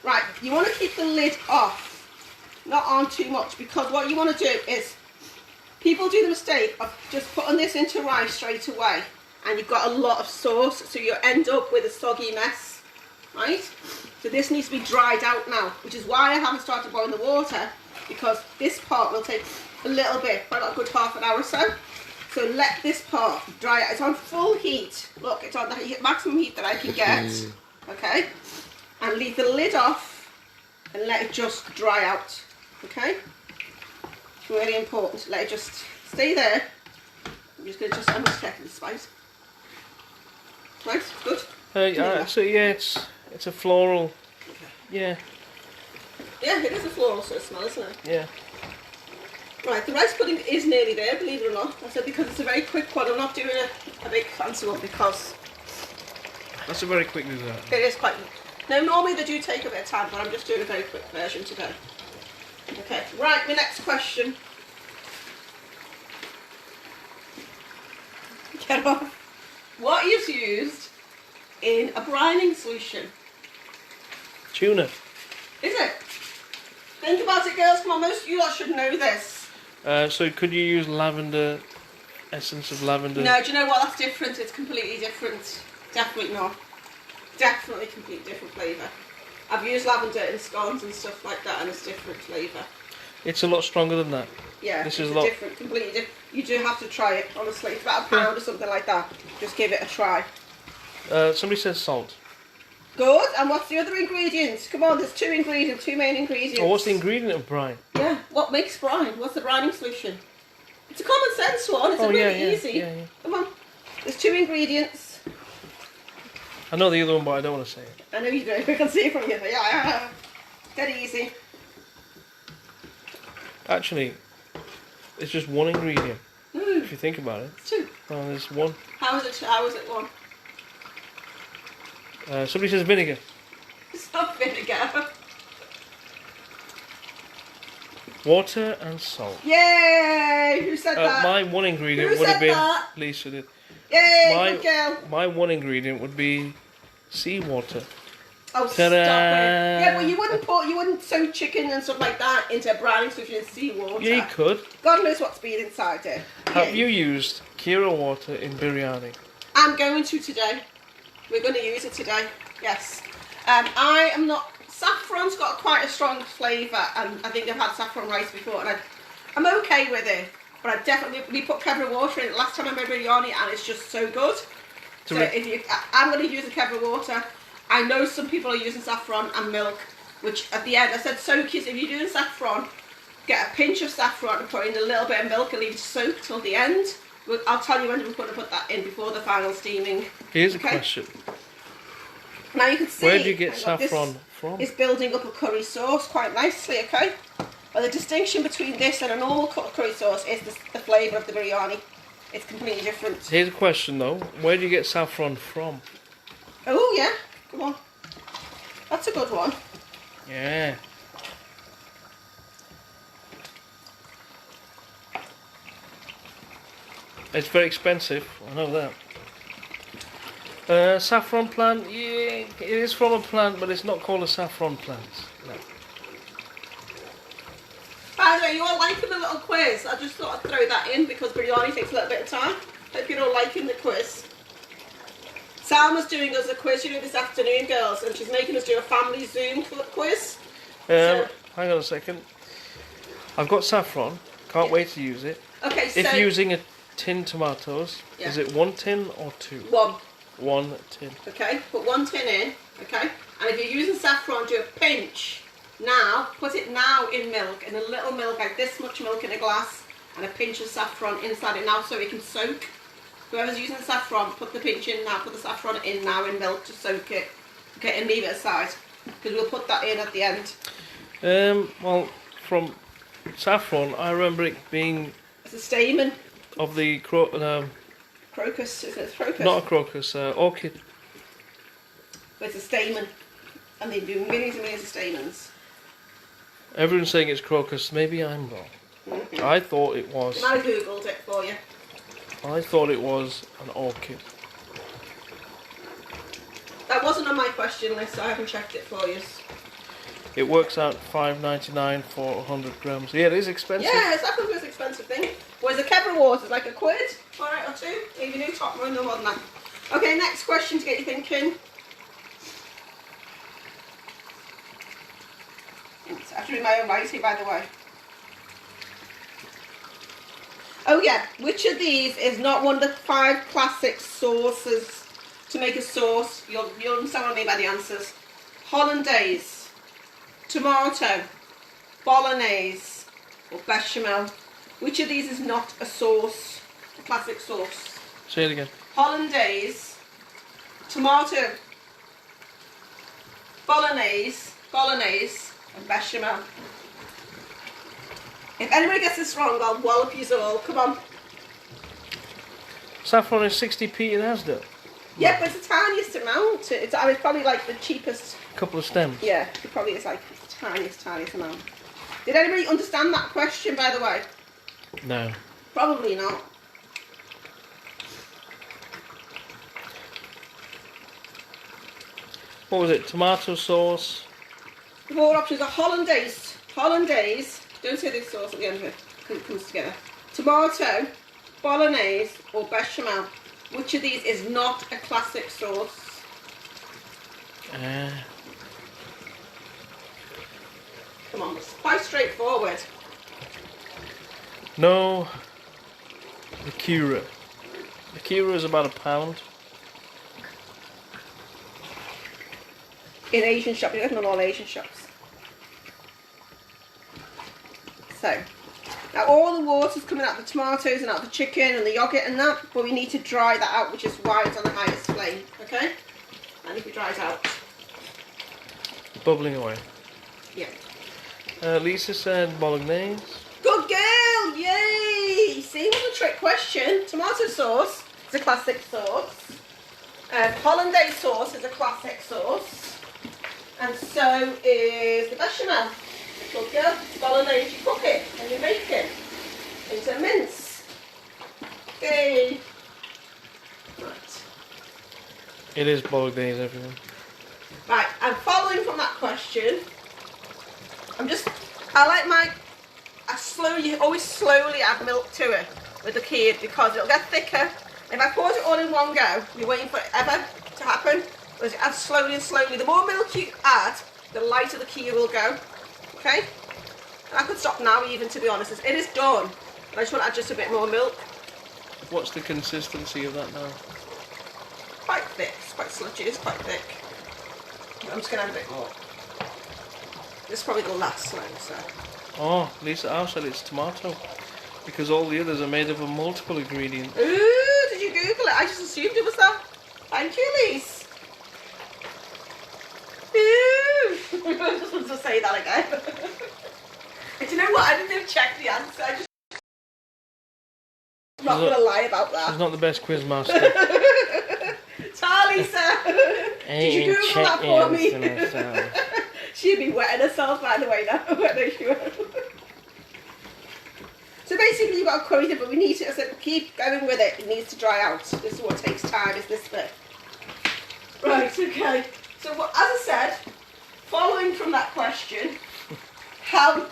Right, you want to keep the lid off, not on too much, because what you want to do is, people do the mistake of just putting this into rice straight away, and you've got a lot of sauce, so you end up with a soggy mess, right? So this needs to be dried out now, which is why I haven't started boiling the water, because this part will take a little bit, about a good half an hour or so. So let this part dry out. It's on full heat. Look, it's on the maximum heat that I can get. Okay? And leave the lid off and let it just dry out. Okay? It's really important. Let it just stay there. I'm just going to check the spice. Right? Good? So yeah, it's a floral. Yeah. Yeah, it is a floral sort of smell, isn't it? Yeah. Right, the rice pudding is nearly there, believe it or not. I said because it's a very quick one. I'm not doing a big fancy one because... That's a very quick dessert. It is quite... No, normally they do take a bit of time, but I'm just doing a very quick version today. Okay, right, my next question. Get off. What is used in a brining solution? Tuna. Is it? Think about it, girls. Come on, most of you lot should know this. So could you use lavender, essence of lavender? No, do you know what? That's different. It's completely different. Definitely not. Definitely completely different flavour. I've used lavender in scones and stuff like that, and it's different flavour. It's a lot stronger than that. Yeah, this it's is a lot different, completely different. You do have to try it, honestly. It's about £1 or something like that. Just give it a try. Somebody says salt. Good. And what's the other ingredients? Come on, there's two main ingredients. Oh, what's the ingredient of brine? Yeah, what makes brine? What's the brining solution? It's a common sense one. It's really easy. Yeah. Come on. There's two ingredients. I know the other one, but I don't want to say it. I know you do. I can see it from here. Yeah. Dead easy. Actually, it's just one ingredient. Mm. If you think about it. It's two. Oh, there's one. How is it? How is it one? Somebody says vinegar. It's not vinegar. Water and salt. Yay! Who said that? My one ingredient Who would have said been that? Lisa did. Yay! Good girl. My one ingredient would be seawater. Oh, Ta-da! stop it. Yeah, well, you wouldn't soak chicken and stuff like that into a brownie stuff in seawater. Yeah, you could. God knows what's been inside it. Have you used kheer water in biryani? I'm going to today. We're going to use it today. Yes. I am not. Saffron's got quite a strong flavour, and I think I've had saffron rice before, and I'm okay with it. But I definitely we put kefir water in it last time I made biryani, and it's just so good. So I'm going to use the kefir water. I know some people are using saffron and milk, which at the end I said soak it. If you're doing saffron, get a pinch of saffron and put in a little bit of milk and leave it to soak till the end. I'll tell you when we're going to put that in before the final steaming. Here's a question. Now you can see. Where do you get saffron from? It's building up a curry sauce quite nicely, okay? But the distinction between this and a normal curry sauce is the flavour of the biryani. It's completely different. Here's a question though. Where do you get saffron from? Oh yeah, come on. That's a good one. Yeah. It's very expensive, I know that. Saffron plant, yeah, it is from a plant, but it's not called a saffron plant. No. By the way, you all liking the little quiz? I just thought I'd throw that in because biryani takes a little bit of time. Hope you're all liking the quiz. Salma's doing us a quiz, this afternoon, girls, and she's making us do a family Zoom quiz. Hang on a second. I've got saffron. Can't wait to use it. Okay, so... If you're using a tin tomatoes, is it 1 tin or 2? 1. 1 tin. Okay, put 1 tin in, okay? And if you're using saffron, do a pinch now, put it now in milk, in a little milk, like this much milk in a glass, and a pinch of saffron inside it now so it can soak. Whoever's using the saffron, put the pinch in now, put the saffron in now in milk to soak it. Okay, and leave it aside, because we'll put that in at the end. Well, from saffron, I remember it being... It's a stamen. Of the crocus, isn't it? Crocus? Not a crocus, orchid. But it's a stamen. And they do millions and millions of stamens. Everyone's saying it's crocus. Maybe I'm wrong. Mm-hmm. I thought it was... I googled it for you. I thought it was an orchid. That wasn't on my question list, so I haven't checked it for you. It works out $5.99 for 100 grams. Yeah, it is expensive. Yeah, it's actually the most expensive thing. Whereas the kefir water is like £1, alright, or 2. If you do top one, no more than that. Okay, next question to get you thinking. I have to read my own writing, by the way. Oh yeah, which of these is not one of the 5 classic sauces to make a sauce? You'll understand what I mean by the answers. Hollandaise, tomato, bolognese, or bechamel. Which of these is not a sauce, a classic sauce? Say it again. Hollandaise, tomato, bolognese, and bechamel. If anybody gets this wrong, I'll wallop you all. Come on. Saffron is 60p in Asda. Yeah, but it's the tiniest amount. It's probably like the cheapest. A couple of stems. Yeah, it probably is like the tiniest amount. Did anybody understand that question, by the way? No. Probably not. What was it? Tomato sauce? The 4 options are hollandaise. Don't say this sauce at the end of it, because it comes together. Tomato, bolognese, or bechamel. Which of these is not a classic sauce? Come on, it's quite straightforward. No. The kheer. The kheer is about £1. In Asian shops, you don't all Asian shops. So, now all the water's coming out of the tomatoes and out of the chicken and the yogurt and that, but we need to dry that out, which is why it's on the highest flame, okay? And if we dry it out. Bubbling away. Yeah. Lisa said bolognese. Good girl! Yes! see, it was a trick question. Tomato sauce is a classic sauce. Hollandaise sauce is a classic sauce. And so is the bechamel. Good girl. Bolognese, you cook it and you make it into mince. Okay. Right. It is bolognese, everyone. Right, and following from that question, I always slowly add milk to it with the kheer because it'll get thicker. If I pour it all in one go, you're waiting for it ever to happen. Whereas you add slowly and slowly. The more milk you add, the lighter the kheer will go. Okay? And I could stop now even, to be honest. It is done. But I just want to add just a bit more milk. What's the consistency of that now? Quite thick. It's quite sludgy. It's quite thick. I'm just going to add a bit more. This probably will last slow, so. Oh, Lisa, I said it's tomato. Because all the others are made of a multiple ingredient. Ooh, did you Google it? I just assumed it was that. Thank you, Lise. Ooh. I just wanted to say that again. And do you know what? I didn't even check the answer. I'm not going to lie about that. She's not the best quiz master. Ta, Lisa. Did you Google that for me? She'd be wetting herself, by the way, now. No, she won't. So basically you've got to curry it, but we need to, I said, keep going with it. It needs to dry out. This is what takes time, is this bit. Right, okay. So as I said, following from that question,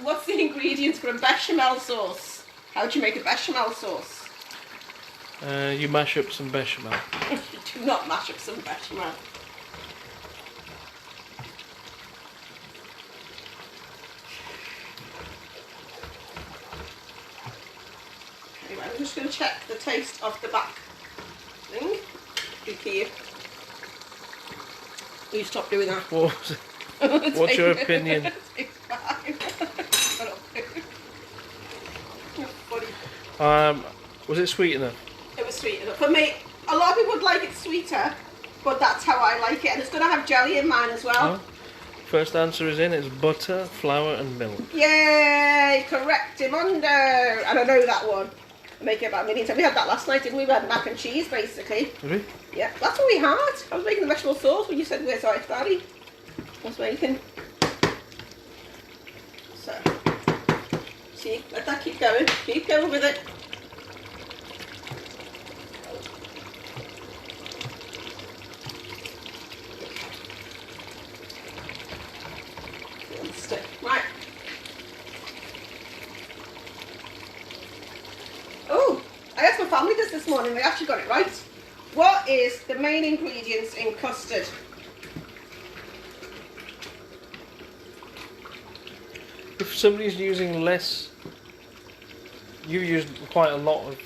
what's the ingredients for a bechamel sauce? How do you make a bechamel sauce? You mash up some bechamel. You do not mash up some bechamel. I'm just going to check the taste of the back thing. Kheer. You stop doing that. What's your opinion? Was it sweet enough? It was sweet enough. For me, a lot of people would like it sweeter, but that's how I like it. And it's going to have jelly in mine as well. Oh. First answer is in. It's butter, flour and milk. Yay! Correctamundo! And I know that one. I make it about a million times. We had that last night, didn't we? We had mac and cheese, basically. Did we? Yeah, that's what we had. I was making the vegetable sauce when you said, where's our Daddy? I was making. So, see, let that keep going. Keep going with it. Right. Oh, I asked my family this morning. They actually got it right. What is the main ingredients in custard? If somebody's using less, you use quite a lot of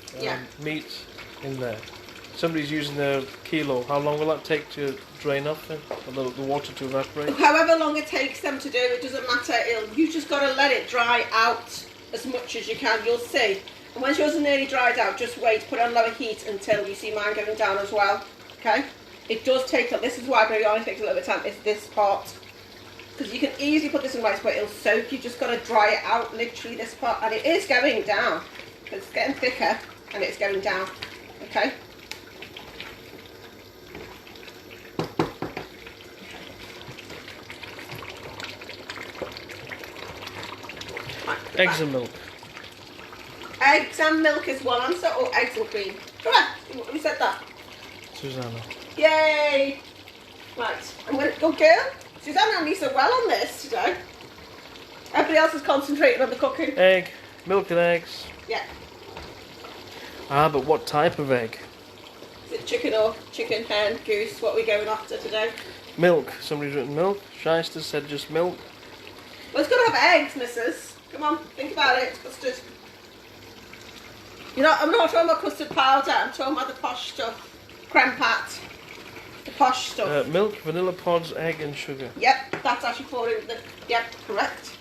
meat in there. Somebody's using a kilo. How long will that take to drain off then? Or the water to evaporate? However long it takes them to do, it doesn't matter. You just got to let it dry out as much as you can. You'll see. And once yours is nearly dried out, just wait. Put it on lower heat until you see mine going down as well. Okay? It does take. This is why biryani takes a little bit of time. It's this part. Because you can easily put this in rice, but it'll soak. You just got to dry it out. Literally this part, and it is going down. It's getting thicker, and it's going down. Okay. Eggs and milk. Eggs and milk is one answer, or eggs and cream? Correct. Who said that? Susanna. Yay! Right, I'm going to go girl. Susanna and Lisa well on this today. Everybody else is concentrating on the cooking. Egg, milk and eggs. Yeah. Ah, but what type of egg? Is it chicken or chicken, hen, goose? What are we going after today? Milk. Somebody's written milk. Shyster said just milk. Well, it's got to have eggs, missus. Come on, think about it. It's custard. You know, I'm not talking about custard powder. I'm talking about the posh stuff. Creme pat. The posh stuff. Milk, vanilla pods, egg and sugar. Yep, that's actually falling with the... Yep, correct.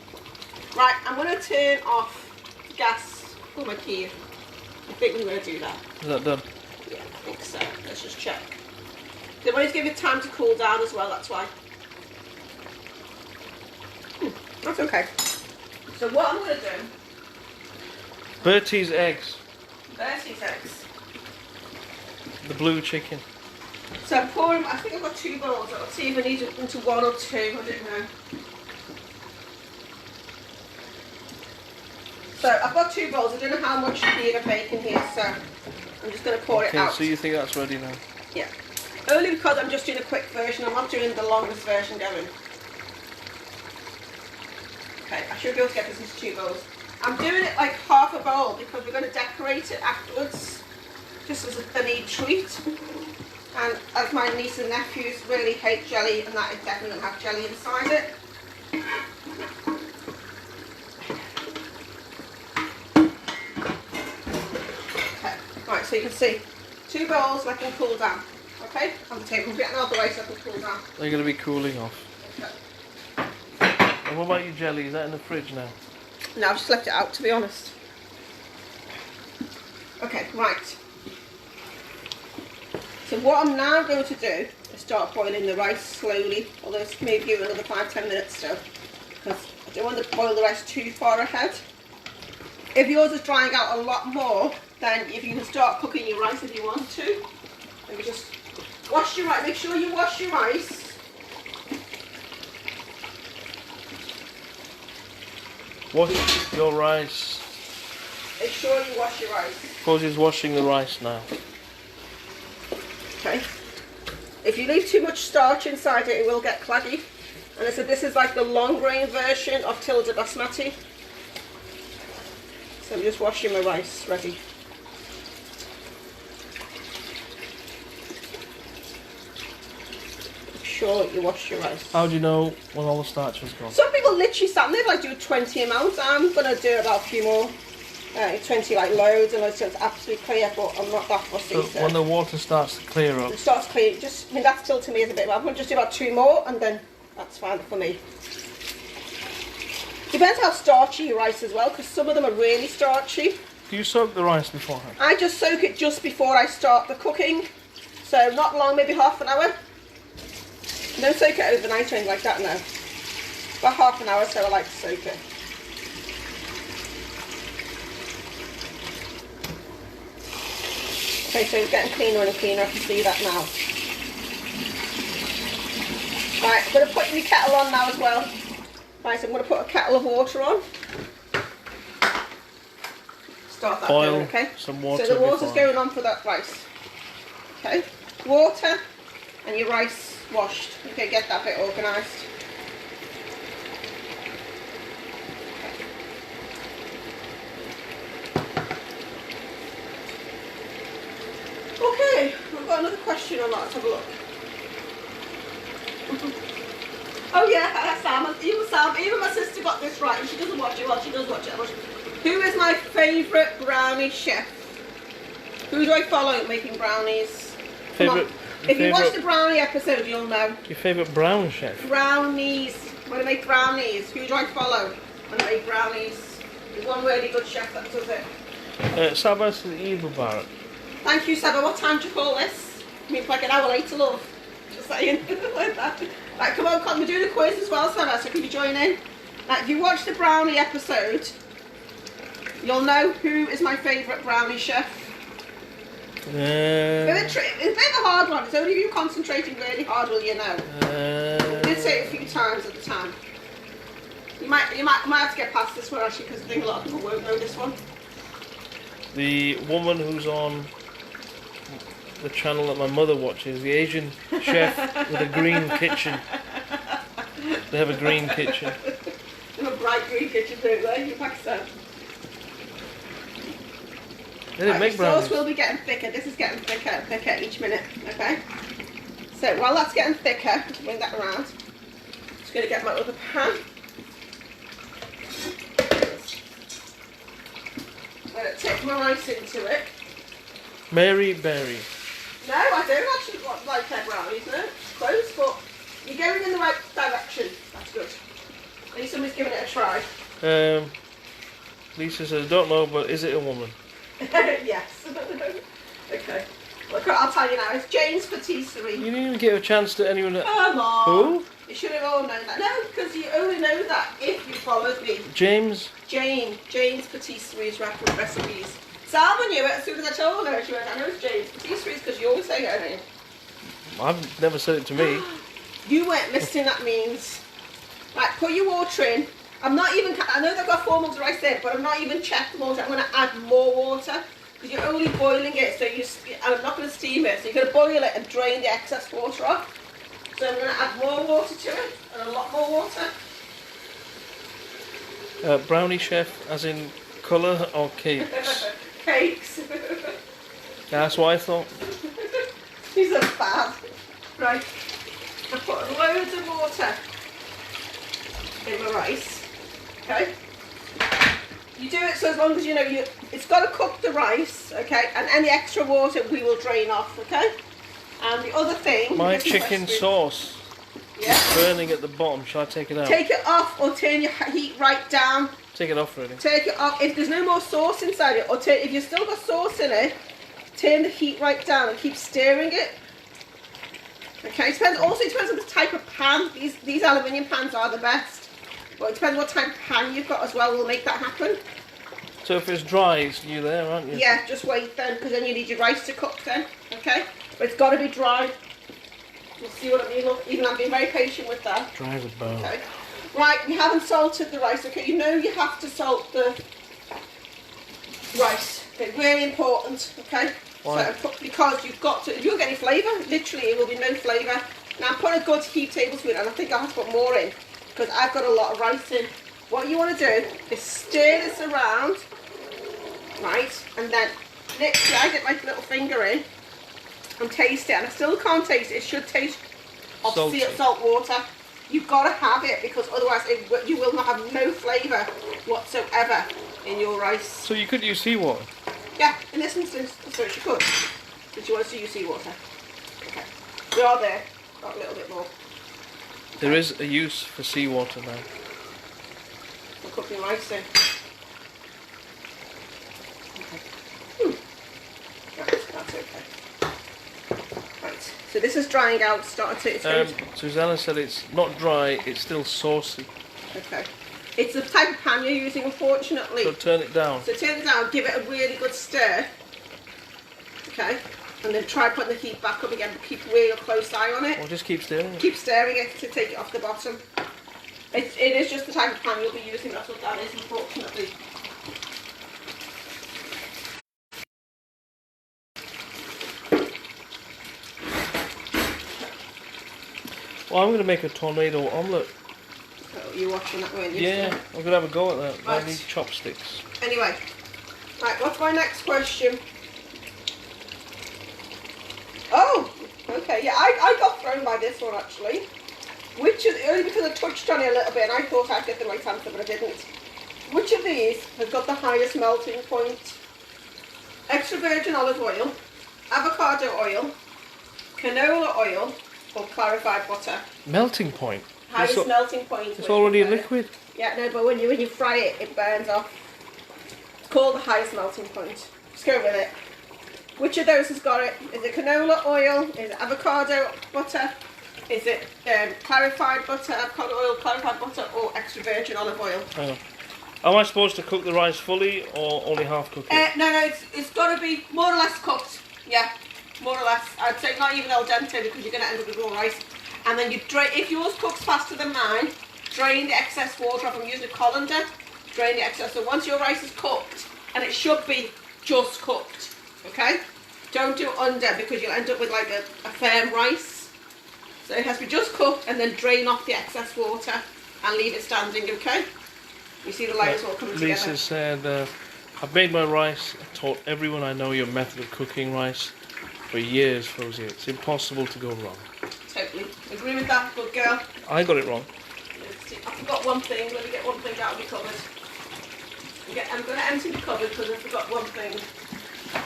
Right, I'm going to turn off the gas for my kheer. I think we're going to do that. Is that done? Yeah, I think so. Let's just check. They wanted to give it time to cool down as well, that's why. That's okay. So what I'm going to do... Bertie's eggs. 36. The blue chicken. So I'm pouring, I think I've got 2 bowls. I'll see if I need it into 1 or 2, I don't know. So I've got 2 bowls. I don't know how much kheer I'm making here, so I'm just going to pour it out. Okay, so you think that's ready now? Yeah. Only because I'm just doing a quick version. I'm not doing the longest version going. Okay, I should be able to get this into 2 bowls. I'm doing it like half a bowl because we're going to decorate it afterwards, just as a neat treat. And as my niece and nephews really hate jelly, and that is definitely going to have jelly inside it. Okay, right, so you can see 2 bowls let them cool down. Okay, on the table. I'm getting out of the way so I can cool down. They're going to be cooling off. Okay. And what about your jelly? Is that in the fridge now? No, I've just left it out, to be honest. Okay, right. So what I'm now going to do is start boiling the rice slowly, although it's maybe give it another 5-10 minutes still, because I don't want to boil the rice too far ahead. If yours is drying out a lot more, then if you can start cooking your rice if you want to. Let me just wash your rice. Make sure you wash your rice. Wash your rice. Make sure you wash your rice. Suppose he's washing the rice now. Okay. If you leave too much starch inside it, it will get claggy. And I said this is like the long grain version of Tilda Basmati. So I'm just washing my rice ready. Make sure you wash your rice. How do you know when all the starch has gone? Some people literally stand there like do 20 amounts. I'm gonna do about a few more. 20 like loads, and it's absolutely clear, but I'm not that fussy. So when the water starts to clear up, it starts clear. Just, I mean, that still to me is a bit. I'm gonna just do about 2 more, and then that's fine for me. Depends how starchy your rice as well, because some of them are really starchy. do you soak the rice beforehand? I just soak it just before I start the cooking, so not long, maybe half an hour. Don't soak it overnight or anything like that, no. About half an hour, so I like to soak it. Okay, so it's getting cleaner and cleaner, I can see that now. Right, I'm going to put my kettle on now as well. Right, so I'm going to put a kettle of water on. Start that Boil going, okay? some water. So the water's before. going on for that rice. Okay, water and your rice washed. Okay, get that bit organised. Okay, I've got another question on that. Let's have a look. Oh yeah, Sam, even my sister got this right, and she doesn't watch it. Well, she does watch it. Who is my favourite brownie chef? Who do I follow making brownies? If you watch the brownie episode, you'll know. Your favourite brown chef? Brownies. When I make brownies, who do I follow when I make brownies? There's one really good chef that does it. Sabas Evil Barrett. Thank you, Saba. What time do you call this? I mean, it's like an hour later, love. Just saying. Like that. Right, come on, we're doing a quiz as well, Saba, so can you join in? Now, if you watch the brownie episode, you'll know who is my favourite brownie chef. It's a bit of a hard one. It's only if you're concentrating really hard will you know. I did say it a few times at the time. You might have to get past this one actually, because I think a lot of people won't know this one. The woman who's on the channel that my mother watches, the Asian chef with a green kitchen. They have a green kitchen. They have a bright green kitchen, don't they, in Pakistan? They didn't make brownies. The sauce will be getting thicker. This is getting thicker and thicker each minute, okay? So while that's getting thicker, just bring that around. Just going to get my other pan. I'm going to take my rice into it. Mary Berry. No, I don't actually like their brownies, no. Close, but you're going in the right direction. That's good. At least somebody's giving it a try. Lisa says, I don't know, but is it a woman? Yes. Okay. Look, I'll tell you now, it's Jane's Patisserie. You didn't even give a chance to anyone. Come on. Who? You should have all known that. No, because you only know that if you followed me. James? Jane's Patisserie's recipes. Salma knew it as soon as I told her. She went, I know it's James Patisserie because you always say her name. I've never said it to me. You weren't listening, that means. Right, put your water in. I'm not even, I know they've got 4 mugs of rice there, but I'm not even checked the water. I'm going to add more water because you're only boiling it, so I'm not going to steam it. So you're going to boil it and drain the excess water off. So I'm going to add more water to it, and a lot more water. Brownie chef, as in colour or cakes? Cakes. That's what I thought. These are bad. Right, I put loads of water in my rice. Okay. You do it so as long as you know it's got to cook the rice. Okay, and any extra water we will drain off. Okay. And the other thing. My chicken sauce. Yeah. It's burning at the bottom. Shall I take it out? Take it off or turn your heat right down. Take it off, really. Take it off. If there's no more sauce inside it, or if you've still got sauce in it, turn the heat right down and keep stirring it. Okay. Also depends on the type of pan. These aluminium pans are the best. But it depends what type of pan you've got as well. Will make that happen. So if it's dry, you're there, aren't you? Yeah. Just wait then, because then you need your rice to cook then. Okay. But it's got to be dry. You'll see what I mean. Look, even I'm being very patient with that. Dry as a bone. Okay. Right, we haven't salted the rice. Okay, you know you have to salt the rice. Okay, really important. Okay. Why? So because you've got to. If you don't get any flavour, literally it will be no flavour. Now I'm putting a good heap tablespoon, and I think I have to put more in because I've got a lot of rice in. What you want to do is stir this around, right, and then literally I get my little finger in. And taste it, and I still can't taste it. It should taste of salt water. You've got to have it because otherwise you will not have no flavour whatsoever in your rice. So you could use seawater? Yeah, in this instance, I suppose you could. But you want to use seawater. Okay, we are there. Got a little bit more. Okay. There is a use for seawater now. For cooking rice in. Okay. Right, that's okay. Right, so this is drying out, Susanna said it's not dry, it's still saucy. Okay. It's the type of pan you're using, unfortunately. So turn it down. So turn it down, give it a really good stir. Okay. And then try putting the heat back up again, but keep a real close eye on it. Or just keep stirring it. Keep stirring it to take it off the bottom. It is just the type of pan you'll be using, that's what that is, unfortunately. Well, I'm going to make a tornado omelette. Oh, you're watching that, weren't you? Yeah, I'm going to have a go at that. Right. I need chopsticks. Anyway, right, what's my next question? Oh, okay, yeah, I got thrown by this one actually. Only because I touched on it a little bit and I thought I'd get the right answer, but I didn't. Which of these has got the highest melting point? Extra virgin olive oil, avocado oil, canola oil, or clarified butter? Melting point? Highest melting point. It's already a liquid. Yeah, no, but when you fry it, it burns off. It's called the highest melting point. Just go with it. Which of those has got it? Is it canola oil? Is it avocado butter? Is it clarified butter, avocado oil, clarified butter, or extra virgin olive oil? Hang on. Am I supposed to cook the rice fully or only half cook it? No, it's got to be more or less cooked. Yeah, more or less. I'd say not even al dente because you're going to end up with raw rice. And then you drain, if yours cooks faster than mine, drain the excess water off. I'm using a colander. Drain the excess. So once your rice is cooked, and it should be just cooked, okay? Don't do it under because you'll end up with like a firm rice. So it has to be just cooked and then drain off the excess water and leave it standing, okay? You see the layers all coming together. Lisa said, I've made my rice. I taught everyone I know your method of cooking rice for years, Rosie. It's impossible to go wrong. Totally. Agree with that, good girl. I got it wrong. I forgot one thing. Let me get one thing out of my cupboard. I'm going to empty the cupboard because I forgot one thing.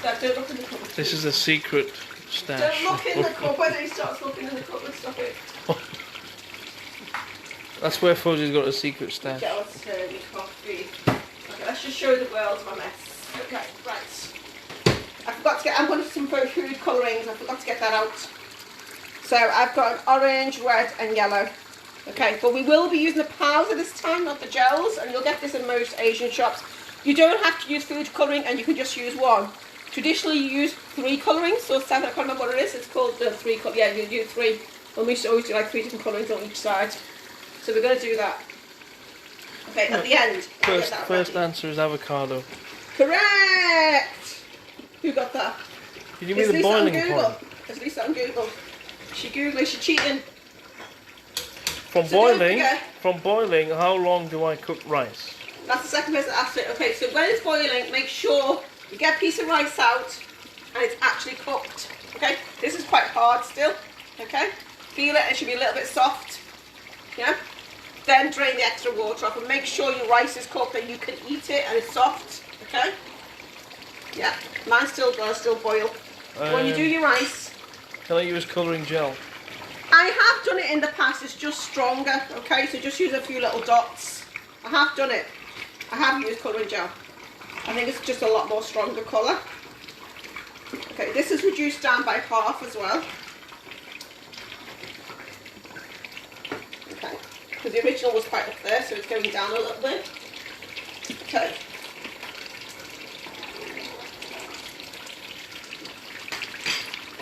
Dad, don't look in the cupboard. This is a secret stash. Don't look in the cupboard. He starts looking in the cupboard. Stop it. That's where Fuzzy's got a secret stash. Jealous coffee. Okay, let's just show the world my mess. Okay, right. I forgot to get. I'm going to some food colourings. I forgot to get that out. So I've got an orange, red, and yellow. Okay, but we will be using the powder this time, not the gels, and you'll get this in most Asian shops. You don't have to use food colouring, and you can just use one. Traditionally, you use 3 colourings, so 7, I can't remember what it is. It's called the 3 colour. Yeah, you do 3. And we used to always do like 3 different colourings on each side. So we're going to do that. Okay, at the end. First answer is avocado. Correct! Who got that? Did you mean the boiling point? It's Lisa on Google. She Googling, she's cheating. From boiling, how long do I cook rice? That's the second person that asked it. Okay, so when it's boiling, make sure you get a piece of rice out and it's actually cooked. Okay, this is quite hard still. Okay, feel it, it should be a little bit soft. Yeah, then drain the extra water off and make sure your rice is cooked and you can eat it and it's soft. Okay, yeah, mine's still boil. When you do your rice, can I use colouring gel? I have done it in the past, it's just stronger. Okay, so just use a few little dots. I have done it. I have used colouring gel. I think it's just a lot more stronger colour. Okay, this is reduced down by half as well. Okay, because the original was quite up there, so it's going down a little bit. Okay.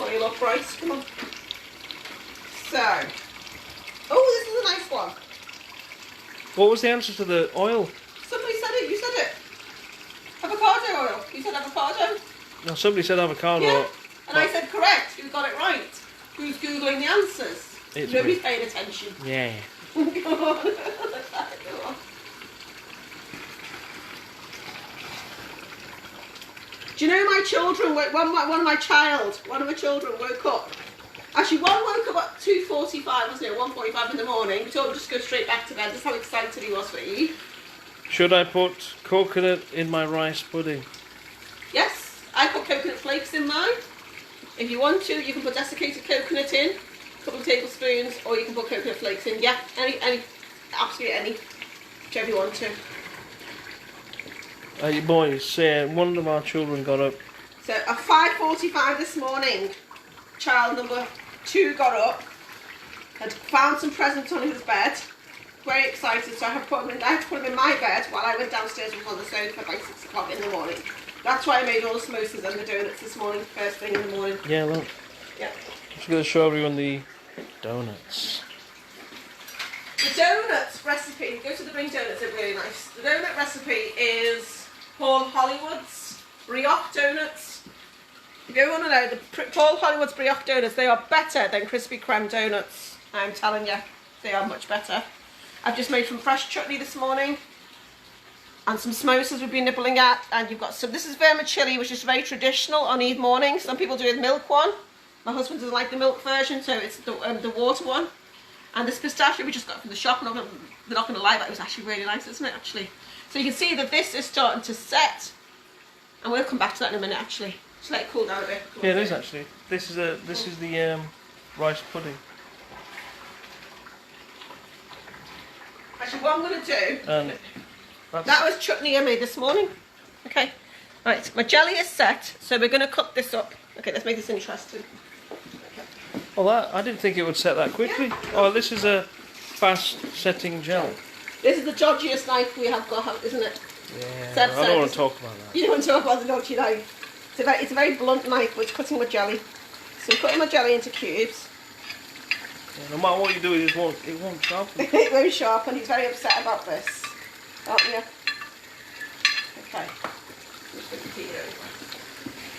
Oil up rice, come on. So, oh, this is a nice one. What was the answer to the oil? Somebody said it, you said it. Avocado oil. You said avocado? No, somebody said avocado. Yeah. And I said correct. Who got it right? Who's Googling the answers? Nobody's paying attention. Yeah. Go on. Go on. Do you know my children, one of my children woke up. Actually, one woke up at 2:45, wasn't it? 1:45 in the morning. We told him just go straight back to bed. That's how excited he was for Eve. Should I put coconut in my rice pudding? Yes, I put coconut flakes in mine. If you want to, you can put desiccated coconut in, a couple of tablespoons, or you can put coconut flakes in. Yeah, any, absolutely any, whichever you want to. You boys, one of our children got up. So at 5:45 this morning, child number 2 got up, had found some presents on his bed. Very excited, so I had to put him in my bed while I went downstairs and was on the sofa by 6 o'clock in the morning. That's why I made all the samosas and the donuts this morning, first thing in the morning. Yeah, look. Yeah. I'm just going to show everyone the donuts. The donuts recipe, go to the Bring Donuts, they're really nice. The donut recipe is Paul Hollywood's brioche donuts. If you want to know, Paul Hollywood's brioche donuts, they are better than Krispy Kreme donuts. I'm telling you, they are much better. I've just made some fresh chutney this morning and some samosas we've been nibbling at, and you've got some, this is vermicelli, which is very traditional on Eid morning. Some people do it with milk one. My husband doesn't like the milk version, so it's the water one. And this pistachio we just got from the shop, and they're not going to lie, but it was actually really nice, isn't it, actually? So you can see that this is starting to set, and we'll come back to that in a minute, actually. Just let it cool down a bit. Yeah, it is actually. This is the rice pudding. Actually, what I'm going to do... That was chutney I made this morning. Okay. Right, my jelly is set, so we're going to cook this up. Okay, let's make this interesting. Okay. Well, I didn't think it would set that quickly. Yeah. Oh, this is a fast-setting gel. This is the dodgiest knife we have got, isn't it? Yeah, I don't want to talk about that. You don't want to talk about the dodgy knife. It's a very blunt knife, which is cutting my jelly. So I'm cutting my jelly into cubes. Yeah, no matter what you do, it won't sharpen. It won't sharpen. He's very upset about this. Aren't you? Okay.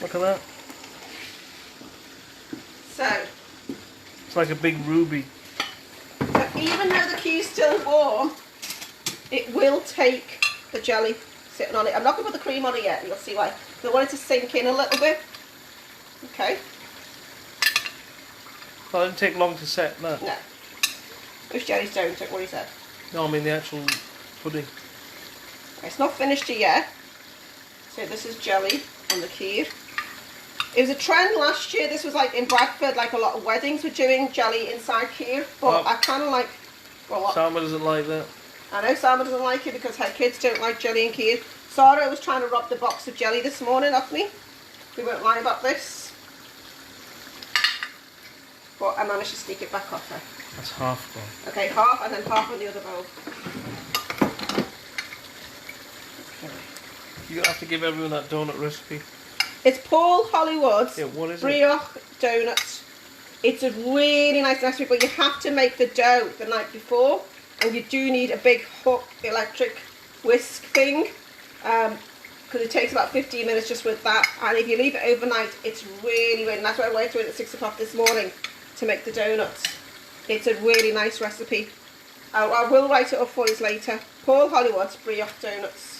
Look at that. So. It's like a big ruby. So even though the key's still warm, it will take the jelly sitting on it. I'm not going to put the cream on it yet, you'll see why. I want it to sink in a little bit. Okay. Well, it didn't take long to set that. No. Those jellies don't, take what he said. No, I mean the actual pudding. It's not finished yet. So this is jelly on the kheer. It was a trend last year. This was like in Bradford, like a lot of weddings were doing jelly inside kheer. But I kind of like... Well, Sama doesn't like that. I know Sama doesn't like it because her kids don't like jelly and kheer. Sarah was trying to rob the box of jelly this morning off me. We won't lie about this. But I managed to sneak it back off her. That's half gone. Okay, half and then half on the other bowl. Okay. You have to give everyone that donut recipe. It's Paul Hollywood's what is brioche donuts. It's a really nice recipe, but you have to make the dough the night before, and you do need a big hook electric whisk thing, because it takes about 15 minutes just with that. And if you leave it overnight, it's really, really nice. That's why I went to it at 6 o'clock this morning to make the donuts. It's a really nice recipe. I will write it up for you later. Paul Hollywood's brioche donuts.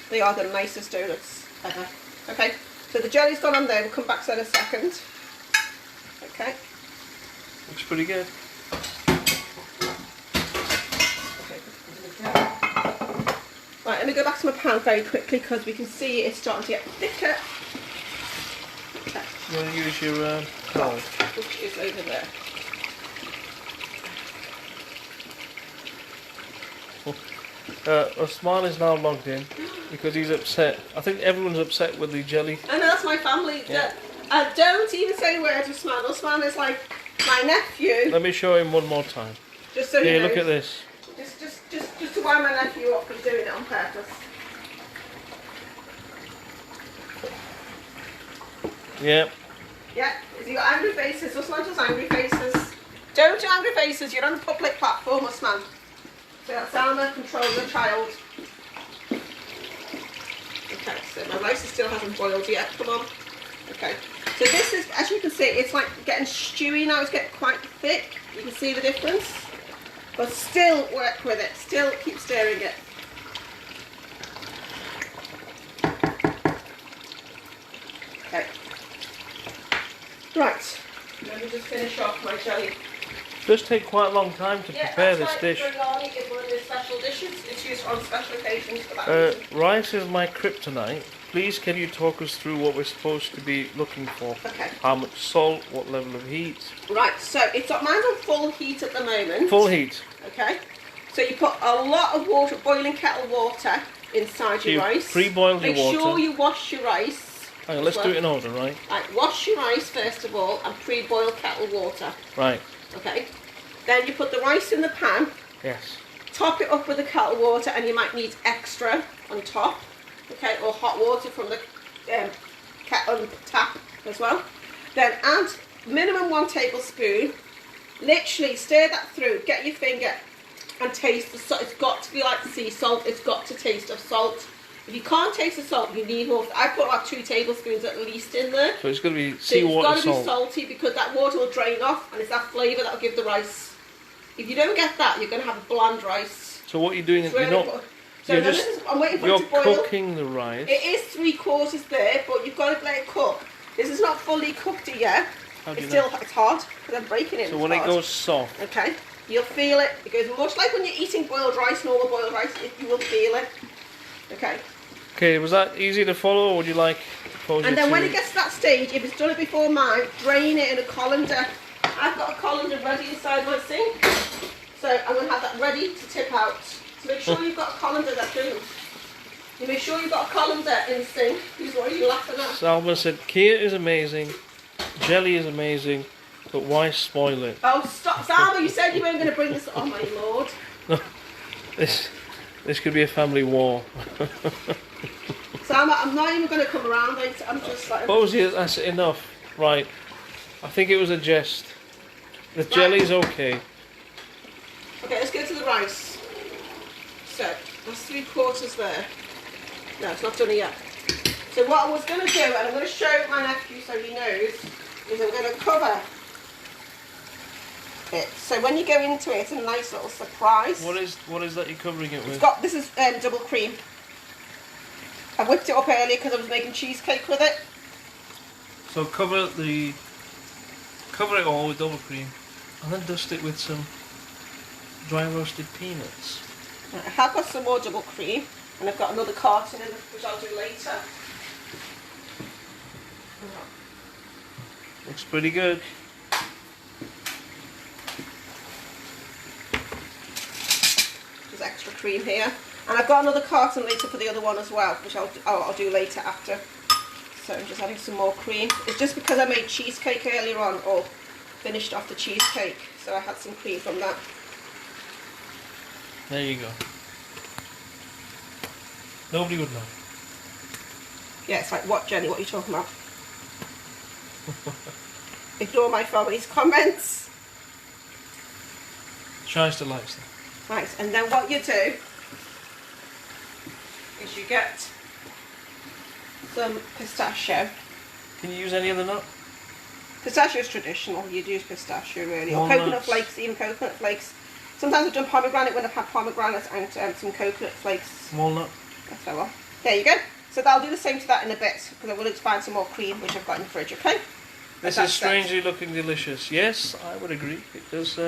They are the nicest donuts ever. Okay, so the jelly's gone on there. We'll come back to that in a second. Okay. Looks pretty good. Right, let me go back to my pan very quickly because we can see it's starting to get thicker. Okay. You want to use your cloves? Which is over there. Osman is now logged in because he's upset. I think everyone's upset with the jelly. I know, that's my family. Yeah. Don't even say a word to Osman. Osman is like my nephew. Let me show him one more time. Just so Here, he knows. look at this. Just to wind my nephew up and doing it on purpose. Yep. Yeah, has he got angry faces? Osman does angry faces. Don't do angry faces, you're on a public platform, Osman. So that's Alma controlling the child. Okay, so my rice still hasn't boiled yet, come on. Okay, so this is, as you can see, it's like getting stewy now, it's getting quite thick. You can see the difference. But still work with it, still keep stirring it. Okay. Right, let me just finish off my jelly. It does take quite a long time to prepare this dish. Biryani is one of the special dishes. It's used on special occasions for that reason. Rice is my kryptonite. Please can you talk us through what we're supposed to be looking for? Okay. How much salt, what level of heat? Right, so it's mine's on full heat at the moment. Full heat. Okay. So you put a lot of water, boiling kettle water, inside your rice. Pre-boil your water. Make sure you wash your rice. Hang on, let's do it in order, right? Right, wash your rice first of all and pre-boil kettle water. Right. Okay. Then you put the rice in the pan. Yes. Top it up with the kettle water, and you might need extra on top. Okay, or hot water from the kettle tap as well. Then add minimum 1 tablespoon. Literally stir that through. Get your finger and taste the salt. It's got to be like sea salt. It's got to taste of salt. If you can't taste the salt, you need more. I put like 2 tablespoons at least in there. So it's going to be seawater salt. It's got to be salty because that water will drain off, and it's that flavour that will give the rice. If you don't get that, you're going to have a bland rice. So what you're doing is I'm waiting for it to boil. You're cooking the rice. It is 3/4 there, but you've got to let it cook. This is not fully cooked yet. It's hard because I'm breaking it. So when it goes soft. Okay, you'll feel it. It goes much like when you're eating boiled rice, normal boiled rice. You will feel it. Okay. Okay, was that easy to follow, or would you like to pose And then when it gets to that stage, if it's done it before mine, drain it in a colander. I've got a colander ready inside my sink, so I'm going to have that ready to tip out. So make sure you've got a colander that does. You make sure you've got a colander in the sink. What are you laughing at? Salma said, kheer is amazing, jelly is amazing, but why spoil it? Oh, stop. Salma, you said you weren't going to bring this. Oh, my Lord. No, this could be a family war. Salma, I'm not even going to come around. I'm just like... Posey, that's enough. Right. I think it was a jest. The jelly's okay. Okay, let's go to the rice. So, that's 3/4 there. No, it's not done yet. So what I was going to do, and I'm going to show my nephew so he knows, is I'm going to cover it. So when you go into it, it's a nice little surprise. What is that you're covering it with? This is double cream. I whipped it up earlier because I was making cheesecake with it. So cover it all with double cream, and then dust it with some dry roasted peanuts. I have got some more double cream, and I've got another carton in it, which I'll do later. Looks pretty good. There's extra cream here, and I've got another carton later for the other one as well, which I'll do later after. So I'm just adding some more cream. It's just because I made cheesecake earlier on, or finished off the cheesecake, so I had some cream from that. There you go. Nobody would know. Yeah, it's like, what, Jenny? What are you talking about? Ignore my family's comments. Shyster likes them. Right, and then what you do is you get some pistachio. Can you use any other nut? Pistachio is traditional. You'd use pistachio really, or Walnuts. coconut flakes, even coconut flakes. Sometimes I've done pomegranate when I've had pomegranate and some coconut flakes. Walnut. That's so well. There you go. So I'll do the same to that in a bit because I will need to find some more cream which I've got in the fridge. Okay. This is strangely looking delicious. Yes, I would agree. It does.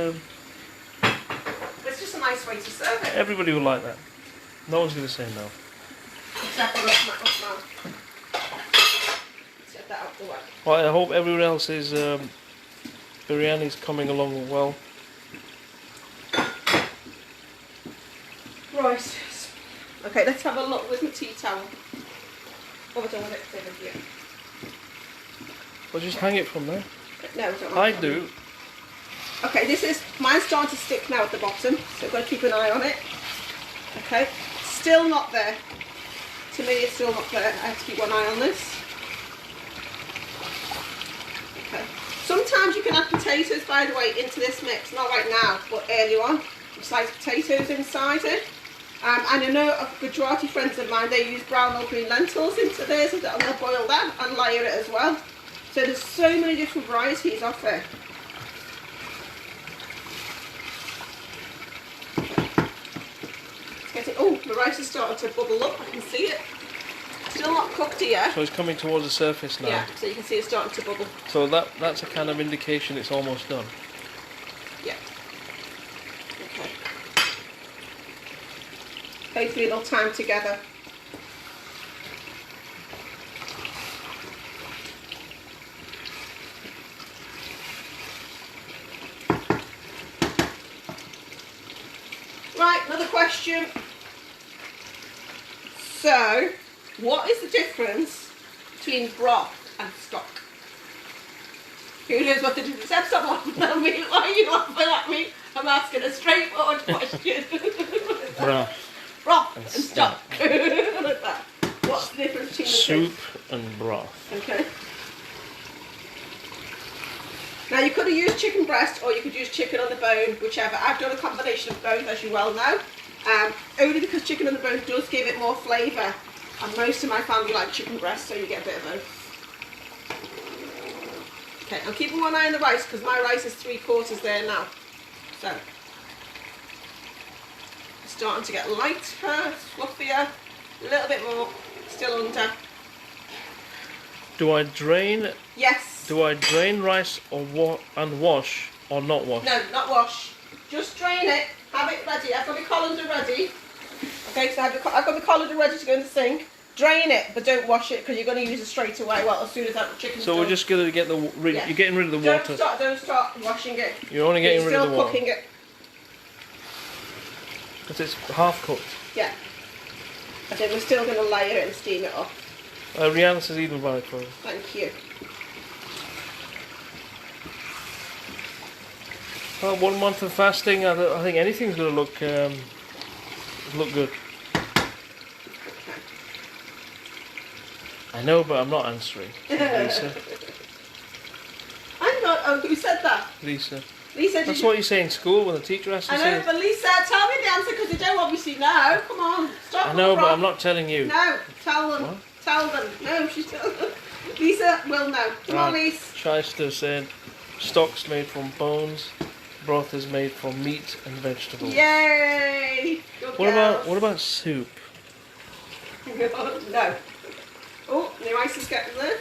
It's just a nice way to serve it. Everybody will like that. No one's going to say no. Except for that. Get that out the way. Well, I hope everyone else's biryani's coming along well. Right. Okay, let's have a look with my tea towel. What have I done with it? Over here. Well, just hang it from there. No, don't. I do. Okay, mine's starting to stick now at the bottom, so I've got to keep an eye on it. Okay, still not there. To me, it's still not there. I have to keep one eye on this. Okay. Sometimes you can add potatoes, by the way, into this mix. Not right now, but earlier on. You slice potatoes inside it. And I know a majority of friends of mine, they use brown or green lentils into theirs, and they'll boil them and layer it as well. So there's so many different varieties of it. Oh, the rice is starting to bubble up, I can see it. Still not cooked here. So it's coming towards the surface now. Yeah, so you can see it's starting to bubble. So that's a kind of indication it's almost done. Yeah. Okay. Hopefully it'll time together. Right, another question. So, what is the difference between broth and stock? Who knows what the difference is? Stop laughing at me. Why are you laughing at me? I'm asking a straightforward question. Broth and stock. Like that. What's the difference between the Soup two? and broth. Okay. Now you could have used chicken breast or you could use chicken on the bone, whichever. I've done a combination of both, as you well know. Only because chicken on the bone does give it more flavour. And most of my family like chicken breast, so you get a bit of both. Okay, I'm keeping one eye on the rice because my rice is 3/4 there now. So, it's starting to get lighter, fluffier, a little bit more, still under. Do I drain? Yes. Do I drain rice or and wash or not wash? No, not wash. Just drain it. Have it ready. I've got my colander ready. Okay, so I've got my colander ready to go in the sink. Drain it, but don't wash it because you're going to use it straight away. Well, as soon as that chicken's So done. we're just going to get the Yeah. You're getting rid of the water. Don't start washing it. You're only getting rid of the still water. cooking it. Because it's half cooked. Yeah. I think we're still going to layer it and steam it off. Rihanna says even valid for you. Thank you. Well, 1 month of fasting, I think anything's going to look good. Okay. I know, but I'm not answering. Lisa. I'm not. Oh, who said that? Lisa. Lisa, did That's you? what you say in school when the teacher asks you. I know, but Lisa, tell me the answer because they don't obviously know. Come on, stop. I know, the but rock. I'm not telling you. No, tell them. What? Tell them. No, she's still. Lisa will know. Come on, Lisa. Shyster said, stock's made from bones, broth is made from meat and vegetables. Yay! Good What about soup? No. Oh, the rice is getting there.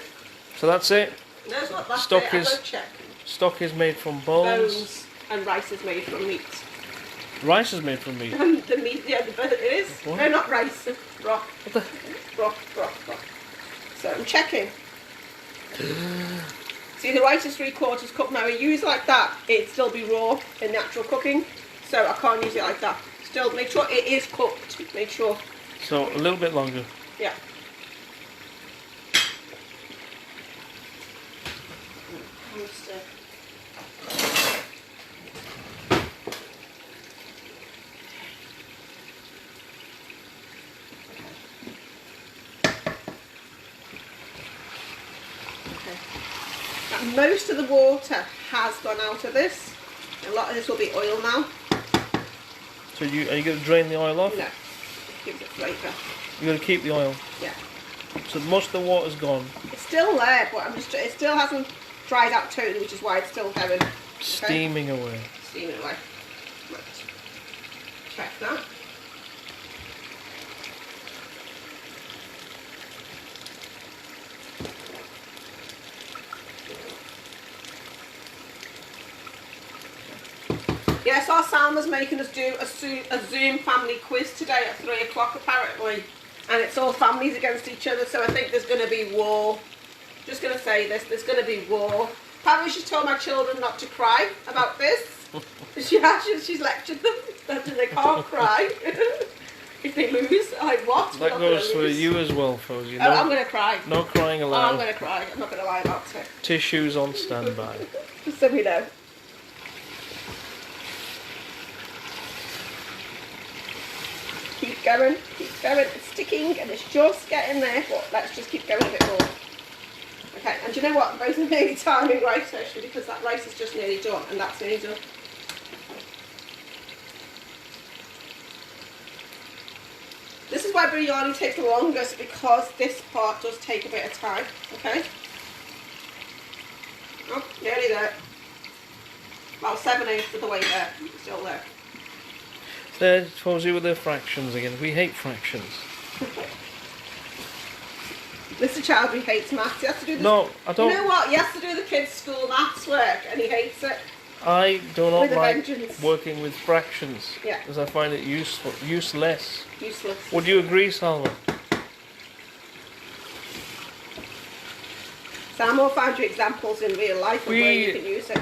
So that's it. No, it's not. That's Stock it. I is- won't check. Stock is made from bones. Bones and rice is made from meat. Rice is made from meat. The meat, yeah, it is. What? No, not rice. Broth. What the? Broth. So I'm checking. See, the rice is 3/4 cooked now. I use like that, it'd still be raw in natural cooking. So I can't use it like that. Still, make sure it is cooked. Make sure. So a little bit longer. Yeah. most of the water has gone out of this. A lot of this will be oil now. So are you going to drain the oil off? No, it gives it flavour. You're going to keep the oil? Yeah. So most of the water's gone? It's still there, but it still hasn't dried out totally, which is why it's still going. Okay? Steaming away. Steaming away. Right. Check that. Yes, our Sam was making us do a Zoom family quiz today at 3 o'clock apparently. And it's all families against each other, so I think there's going to be war. Just going to say this, there's going to be war. Apparently she's told my children not to cry about this. She's lectured them that they can't cry if they lose. Like what? That goes for you as well, Fozzie. No, I'm going to cry. No crying allowed. Oh, I'm going to cry. I'm not going to lie about it. Tissues on standby. Just so we know. Keep going, it's sticking and it's just getting there, but let's just keep going a bit more. Okay, and do you know what? Both are nearly timing rice actually, because that rice is just nearly done and that's nearly done. This is why biryani takes the longest, because this part does take a bit of time, okay? Oh, nearly there. About 7/8 of the way there, still there. There, Fozzie with their fractions again. We hate fractions. Mr. Chowdhury hates maths. He has to do the, no, I don't. You know what? He has to do the kids' school maths work and he hates it. I do not With a like vengeance. working with fractions. Yeah. Because I find it useless. Useless. Would you agree, Salma? Sam will find you examples in real life of where you can use it.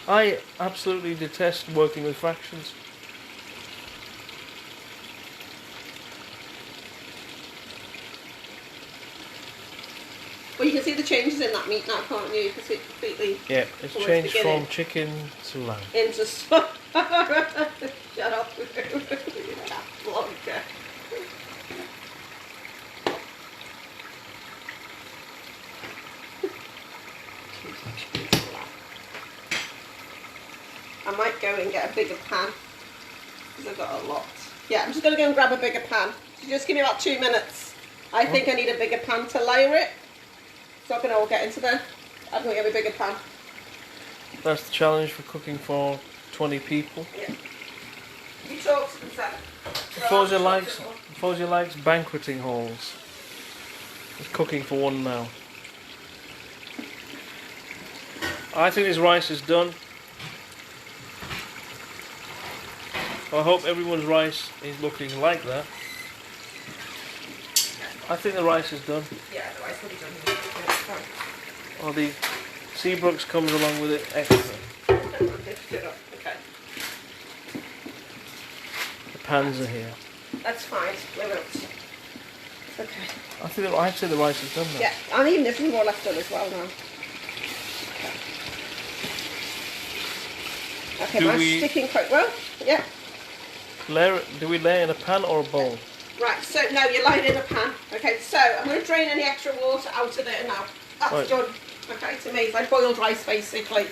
I absolutely detest working with fractions. Well, you can see the changes in that meat now, can't you? You can see it completely. Yeah, it's changed from chicken to lamb. Into Shut up. Vlogger. I might go and get a bigger pan because I've got a lot. Yeah, I'm just going to go and grab a bigger pan. So just give me about 2 minutes. I think I need a bigger pan to layer it. It's not going to all get into there. I'm going to get a bigger pan. That's the challenge for cooking for 20 people. Yeah. You talk to them, Sam. Fozzie likes banqueting halls. He's cooking for one now. I think this rice is done. I hope everyone's rice is looking like that. I think the rice is done. Yeah, the rice will be done. Oh, the Seabrooks comes along with it extra. Okay. The pans are here. That's fine. We're out. Okay. I'd say the rice is done now. Yeah, and even there's more left done as well now. Okay, mine's sticking quite well. Yeah. Do we lay in a pan or a bowl? Right, so no, you're laying in a pan. Okay, so I'm going to drain any extra water out of it now. That's done. Okay, to me, it's like boiled rice basically.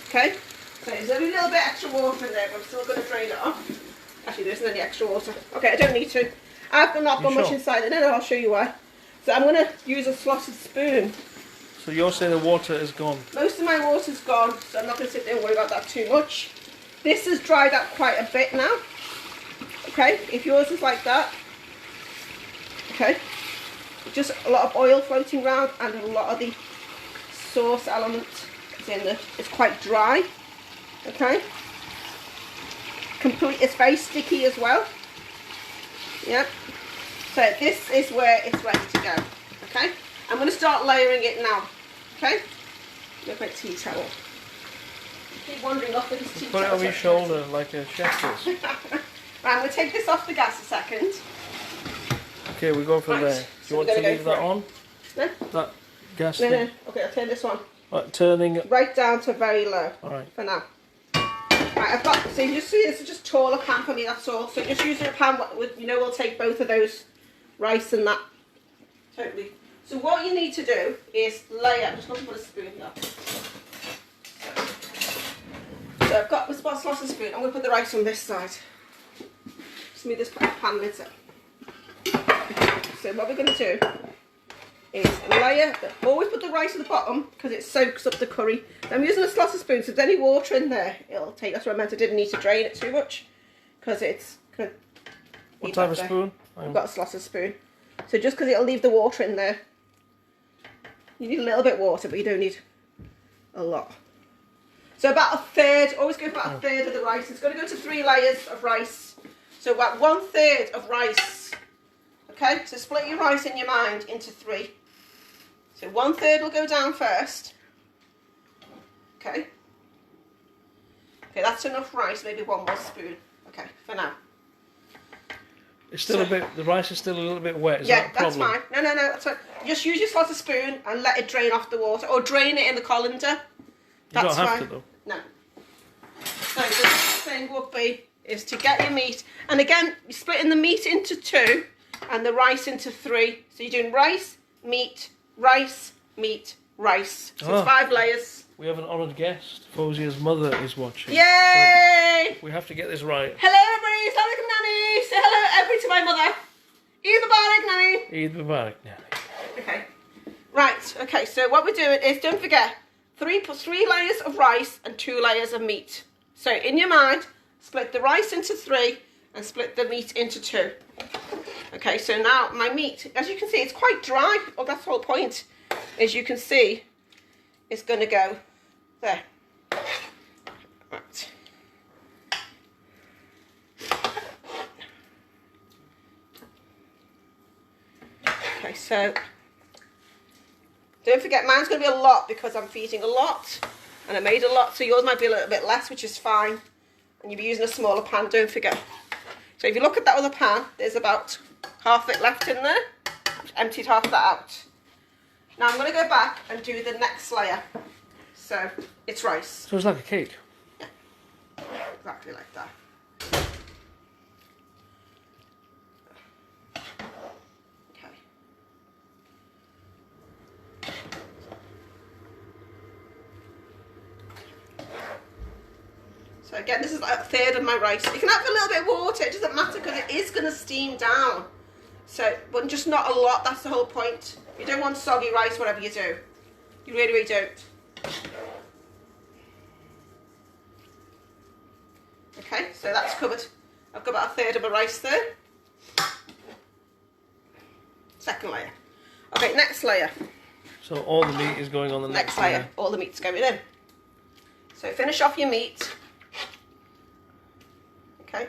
Okay, so there's only a little bit extra water in there, but I'm still going to drain it off. Actually, there isn't any extra water. Okay, I don't need to. I've not got much inside it. No, I'll show you why. So I'm going to use a slotted spoon. So you're saying the water is gone? Most of my water's gone, so I'm not going to sit there and worry about that too much. This has dried up quite a bit now. Okay, if yours is like that. Okay, just a lot of oil floating around and a lot of the sauce element is in there. It's quite dry. Okay, it's very sticky as well. Yep. So this is where it's ready to go. Okay, I'm going to start layering it now. Okay, look like tea towel. Keep wandering off with this tea towel. Put it on your shoulder like a chef does. Right, I'm going to take this off the gas a second. Okay, we're going from there. Do you want to leave that on? No? That gas No, thing? no. Okay, I'll turn this on. Right, turning. Right down to very low. Alright. For now. Right, I've got, so you just see this is just taller pan for me, that's all. So just using a pan with, we'll take both of those rice and that. Totally So what you need to do is layer. I'm just going to put a spoon here. So I've got my sauce and spoon. I'm going to put the rice on this side. Just move this pan lid up. So what we're going to do is layer. Always put the rice at the bottom because it soaks up the curry. I'm using a sauce and spoon, so if there's any water in there, it'll take. That's what I meant. I didn't need to drain it too much because it's. What type of spoon? I've got a saucer spoon. So just because it'll leave the water in there. You need a little bit of water, but you don't need a lot. So about a third, always go for about a third of the rice. It's going to go to 3 layers of rice. So about 1/3 of rice. Okay, so split your rice in your mind into 3. So 1/3 will go down first. Okay. Okay, that's enough rice, maybe 1 more spoon. Okay, for now. It's still the rice is still a little bit wet, is yeah, that a problem? that's fine. No, that's fine. Just use your saucer spoon and let it drain off the water, or drain it in the colander. That's you don't have fine. to though. No. So the next thing would be is to get your meat, and again, you're splitting the meat into 2 and the rice into 3. So you're doing rice, meat, rice, meat, rice. So it's 5 layers. We have an honoured guest. Fauzia's mother is watching. Yay! So we have to get this right. Hello everybody, Assalamu alaikum Nanny. Say hello everybody to my mother. Eid Mubarak Nanny. Eid Mubarak, Nanny. Okay. Right, okay, so what we're doing is, don't forget, 3 layers of rice and 2 layers of meat. So in your mind, split the rice into 3 and split the meat into 2. Okay, so now my meat, as you can see, it's quite dry. Well, that's the whole point. As you can see, it's going to go there. Right. Okay, so don't forget, mine's going to be a lot because I'm feeding a lot and I made a lot, so yours might be a little bit less, which is fine. And you'll be using a smaller pan, don't forget. So if you look at that other pan, there's about half it left in there. I've emptied half that out. Now I'm going to go back and do the next layer. So it's rice. So it's like a cake? Yeah, exactly like that. Okay. So again, this is like a third of my rice. You can have a little bit of water, it doesn't matter because it is going to steam down. So, but just not a lot, that's the whole point. You don't want soggy rice, whatever you do. You really, really don't. Okay, so that's covered. I've got about a third of my rice there. Second layer. Okay, next layer. So all the meat is going on the next layer. All the meat's going in. So finish off your meat. Okay.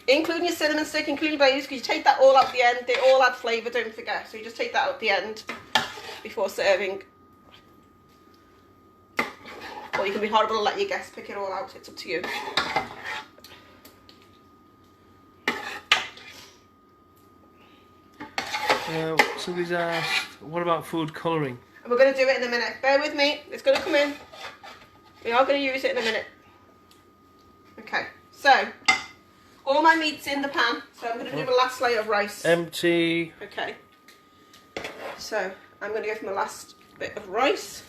Including your cinnamon stick, including your because you take that all out at the end. They all add flavour, don't forget. So you just take that out at the end before serving. Or you can be horrible and let your guests pick it all out. It's up to you. Somebody's asked, what about food colouring? And we're going to do it in a minute. Bear with me. It's going to come in. We are going to use it in a minute. Okay. So, all my meat's in the pan. So I'm going to do my last layer of rice. Empty. Okay. So, I'm going to go for my last bit of rice.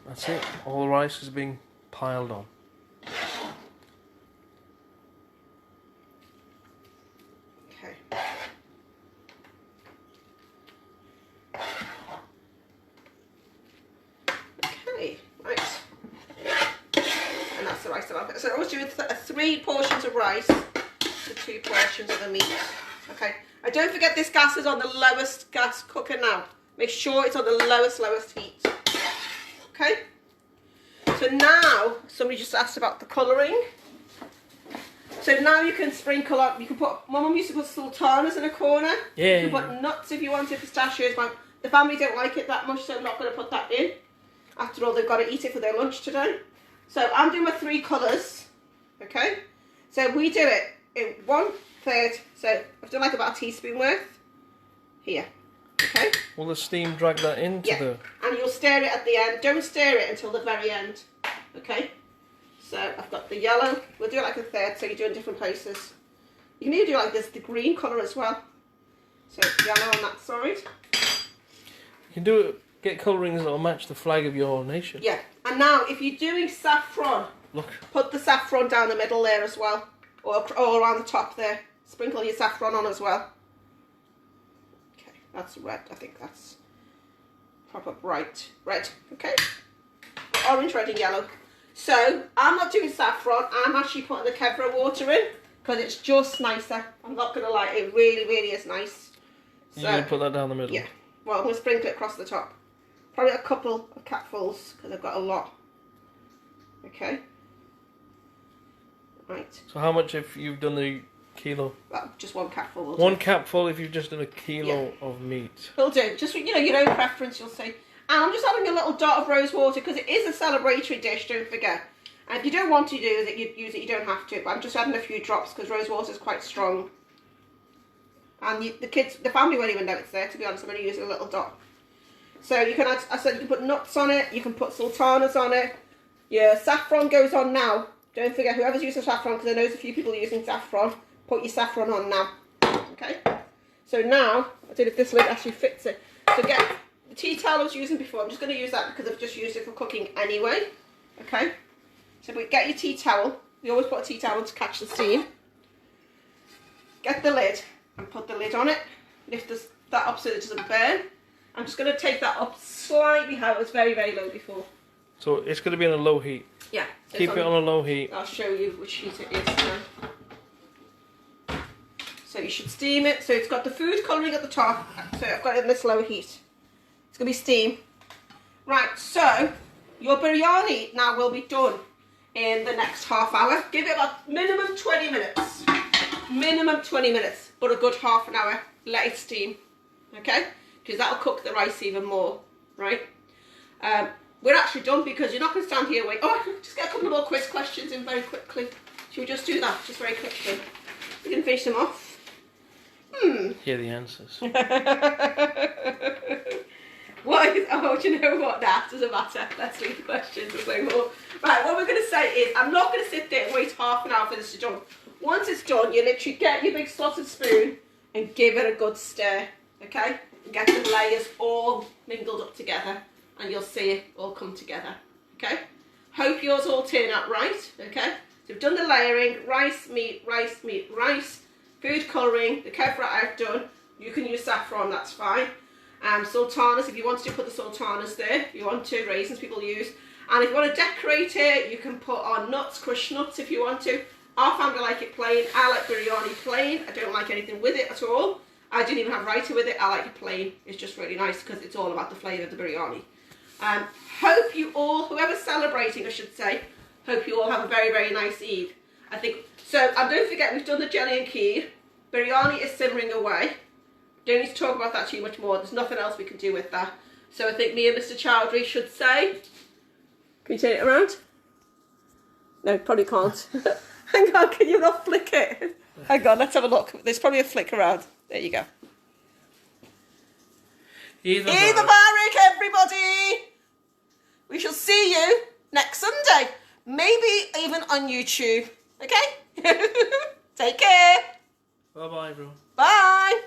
That's it. All the rice is being piled on. Okay. Okay, right. And that's the rice that I've got. So I always do 3 portions of rice to 2 portions of the meat. Okay. And don't forget this gas is on the lowest gas cooker now. Make sure it's on the lowest heat. Okay. So now, somebody just asked about the colouring. So now you can sprinkle up, you can put, my mum used to put sultanas in a corner. Yeah. You can put nuts if you wanted, pistachios. The family don't like it that much, so I'm not going to put that in. After all, they've got to eat it for their lunch today. So I'm doing my 3 colours. Okay. So we do it in 1/3. So I've done like about a teaspoon worth. Here. Okay. Will the steam drag that into the... And you'll stir it at the end. Don't stir it until the very end. Okay. So I've got the yellow. We'll do it like a 1/3, so you do it in different places. You can even do like this, the green colour as well. So it's yellow on that side. You can do it, get colourings that will match the flag of your nation. Yeah. And now, if you're doing saffron, look, put the saffron down the middle there as well. Or around the top there. Sprinkle your saffron on as well. Okay, that's red. I think that's proper bright red. Okay. Orange, red and yellow. So, I'm not doing saffron. I'm actually putting the kefir water in. Because it's just nicer. I'm not going to lie. It really, really is nice. So, you're going to put that down the middle? Yeah. Well, I'm going to sprinkle it across the top. Probably a couple of capfuls. Because I've got a lot. Okay. Right. So how much if you've done the kilo? Well, just one capful. One capful if you've just done a kilo of meat. It'll do. Just, you know, your own preference, you'll see. And I'm just adding a little dot of rose water because it is a celebratory dish, don't forget. And if you don't want to use it, you don't have to. But I'm just adding a few drops because rose water is quite strong. And the kids, the family won't even know it's there, to be honest. I'm only using a little dot. So you can add, I said you can put nuts on it, you can put sultanas on it. Your saffron goes on now. Don't forget, whoever's using saffron, because I know there's a few people using saffron, put your saffron on now. Okay? So now, I don't know if this lid actually fits it. So get the tea towel I was using before. I'm just going to use that because I've just used it for cooking anyway. Okay? So get your tea towel. You always put a tea towel on to catch the steam. Get the lid and put the lid on it. Lift that up so it doesn't burn. I'm just going to take that up slightly high. It was very, very low before. So it's going to be on a low heat? Yeah. So keep it on a low heat. I'll show you which heat it is now. So you should steam it. So it's got the food colouring at the top. So I've got it in this low heat. It's going to be steam. Right, so your biryani now will be done in the next half hour. Give it about minimum 20 minutes. Minimum 20 minutes, but a good half an hour. Let it steam, okay? Because that'll cook the rice even more, right? We're actually done because you're not going to stand here wait. Oh, I can just get a couple more quiz questions in very quickly. Should we just do that, just very quickly? We can finish them off. Hear the answers. What is, oh, do you know what? Nah, doesn't matter. Let's leave the questions and say more. Right, what we're going to say is, I'm not going to sit there and wait half an hour for this to done. Once it's done, you literally get your big slotted spoon and give it a good stir, okay? And get the layers all mingled up together and you'll see it all come together, okay? Hope yours all turn out right, okay? So we've done the layering, rice, meat, rice, food colouring, the kefir I've done. You can use saffron, that's fine. Sultanas, if you want to put the sultanas there. If you want to, raisins people use. And if you want to decorate it, you can put on nuts, crushed nuts if you want to. Our family like it plain. I like biryani plain. I don't like anything with it at all. I didn't even have raita with it. I like it plain. It's just really nice because it's all about the flavour of the biryani. Hope you all, whoever's celebrating I should say, hope you all have a very, very nice Eid. I think, so, and don't forget we've done the jelly and kheer. Biryani is simmering away. Don't need to talk about that too much more. There's nothing else we can do with that. So I think me and Mr. Chowdhury should say, can you turn it around? No, probably can't. Hang on, can you not flick it? Hang on, let's have a look. There's probably a flick around. There you go. Eid Mubarak, everybody! We shall see you next Sunday. Maybe even on YouTube. Okay? Take care. Bye-bye, everyone. Bye.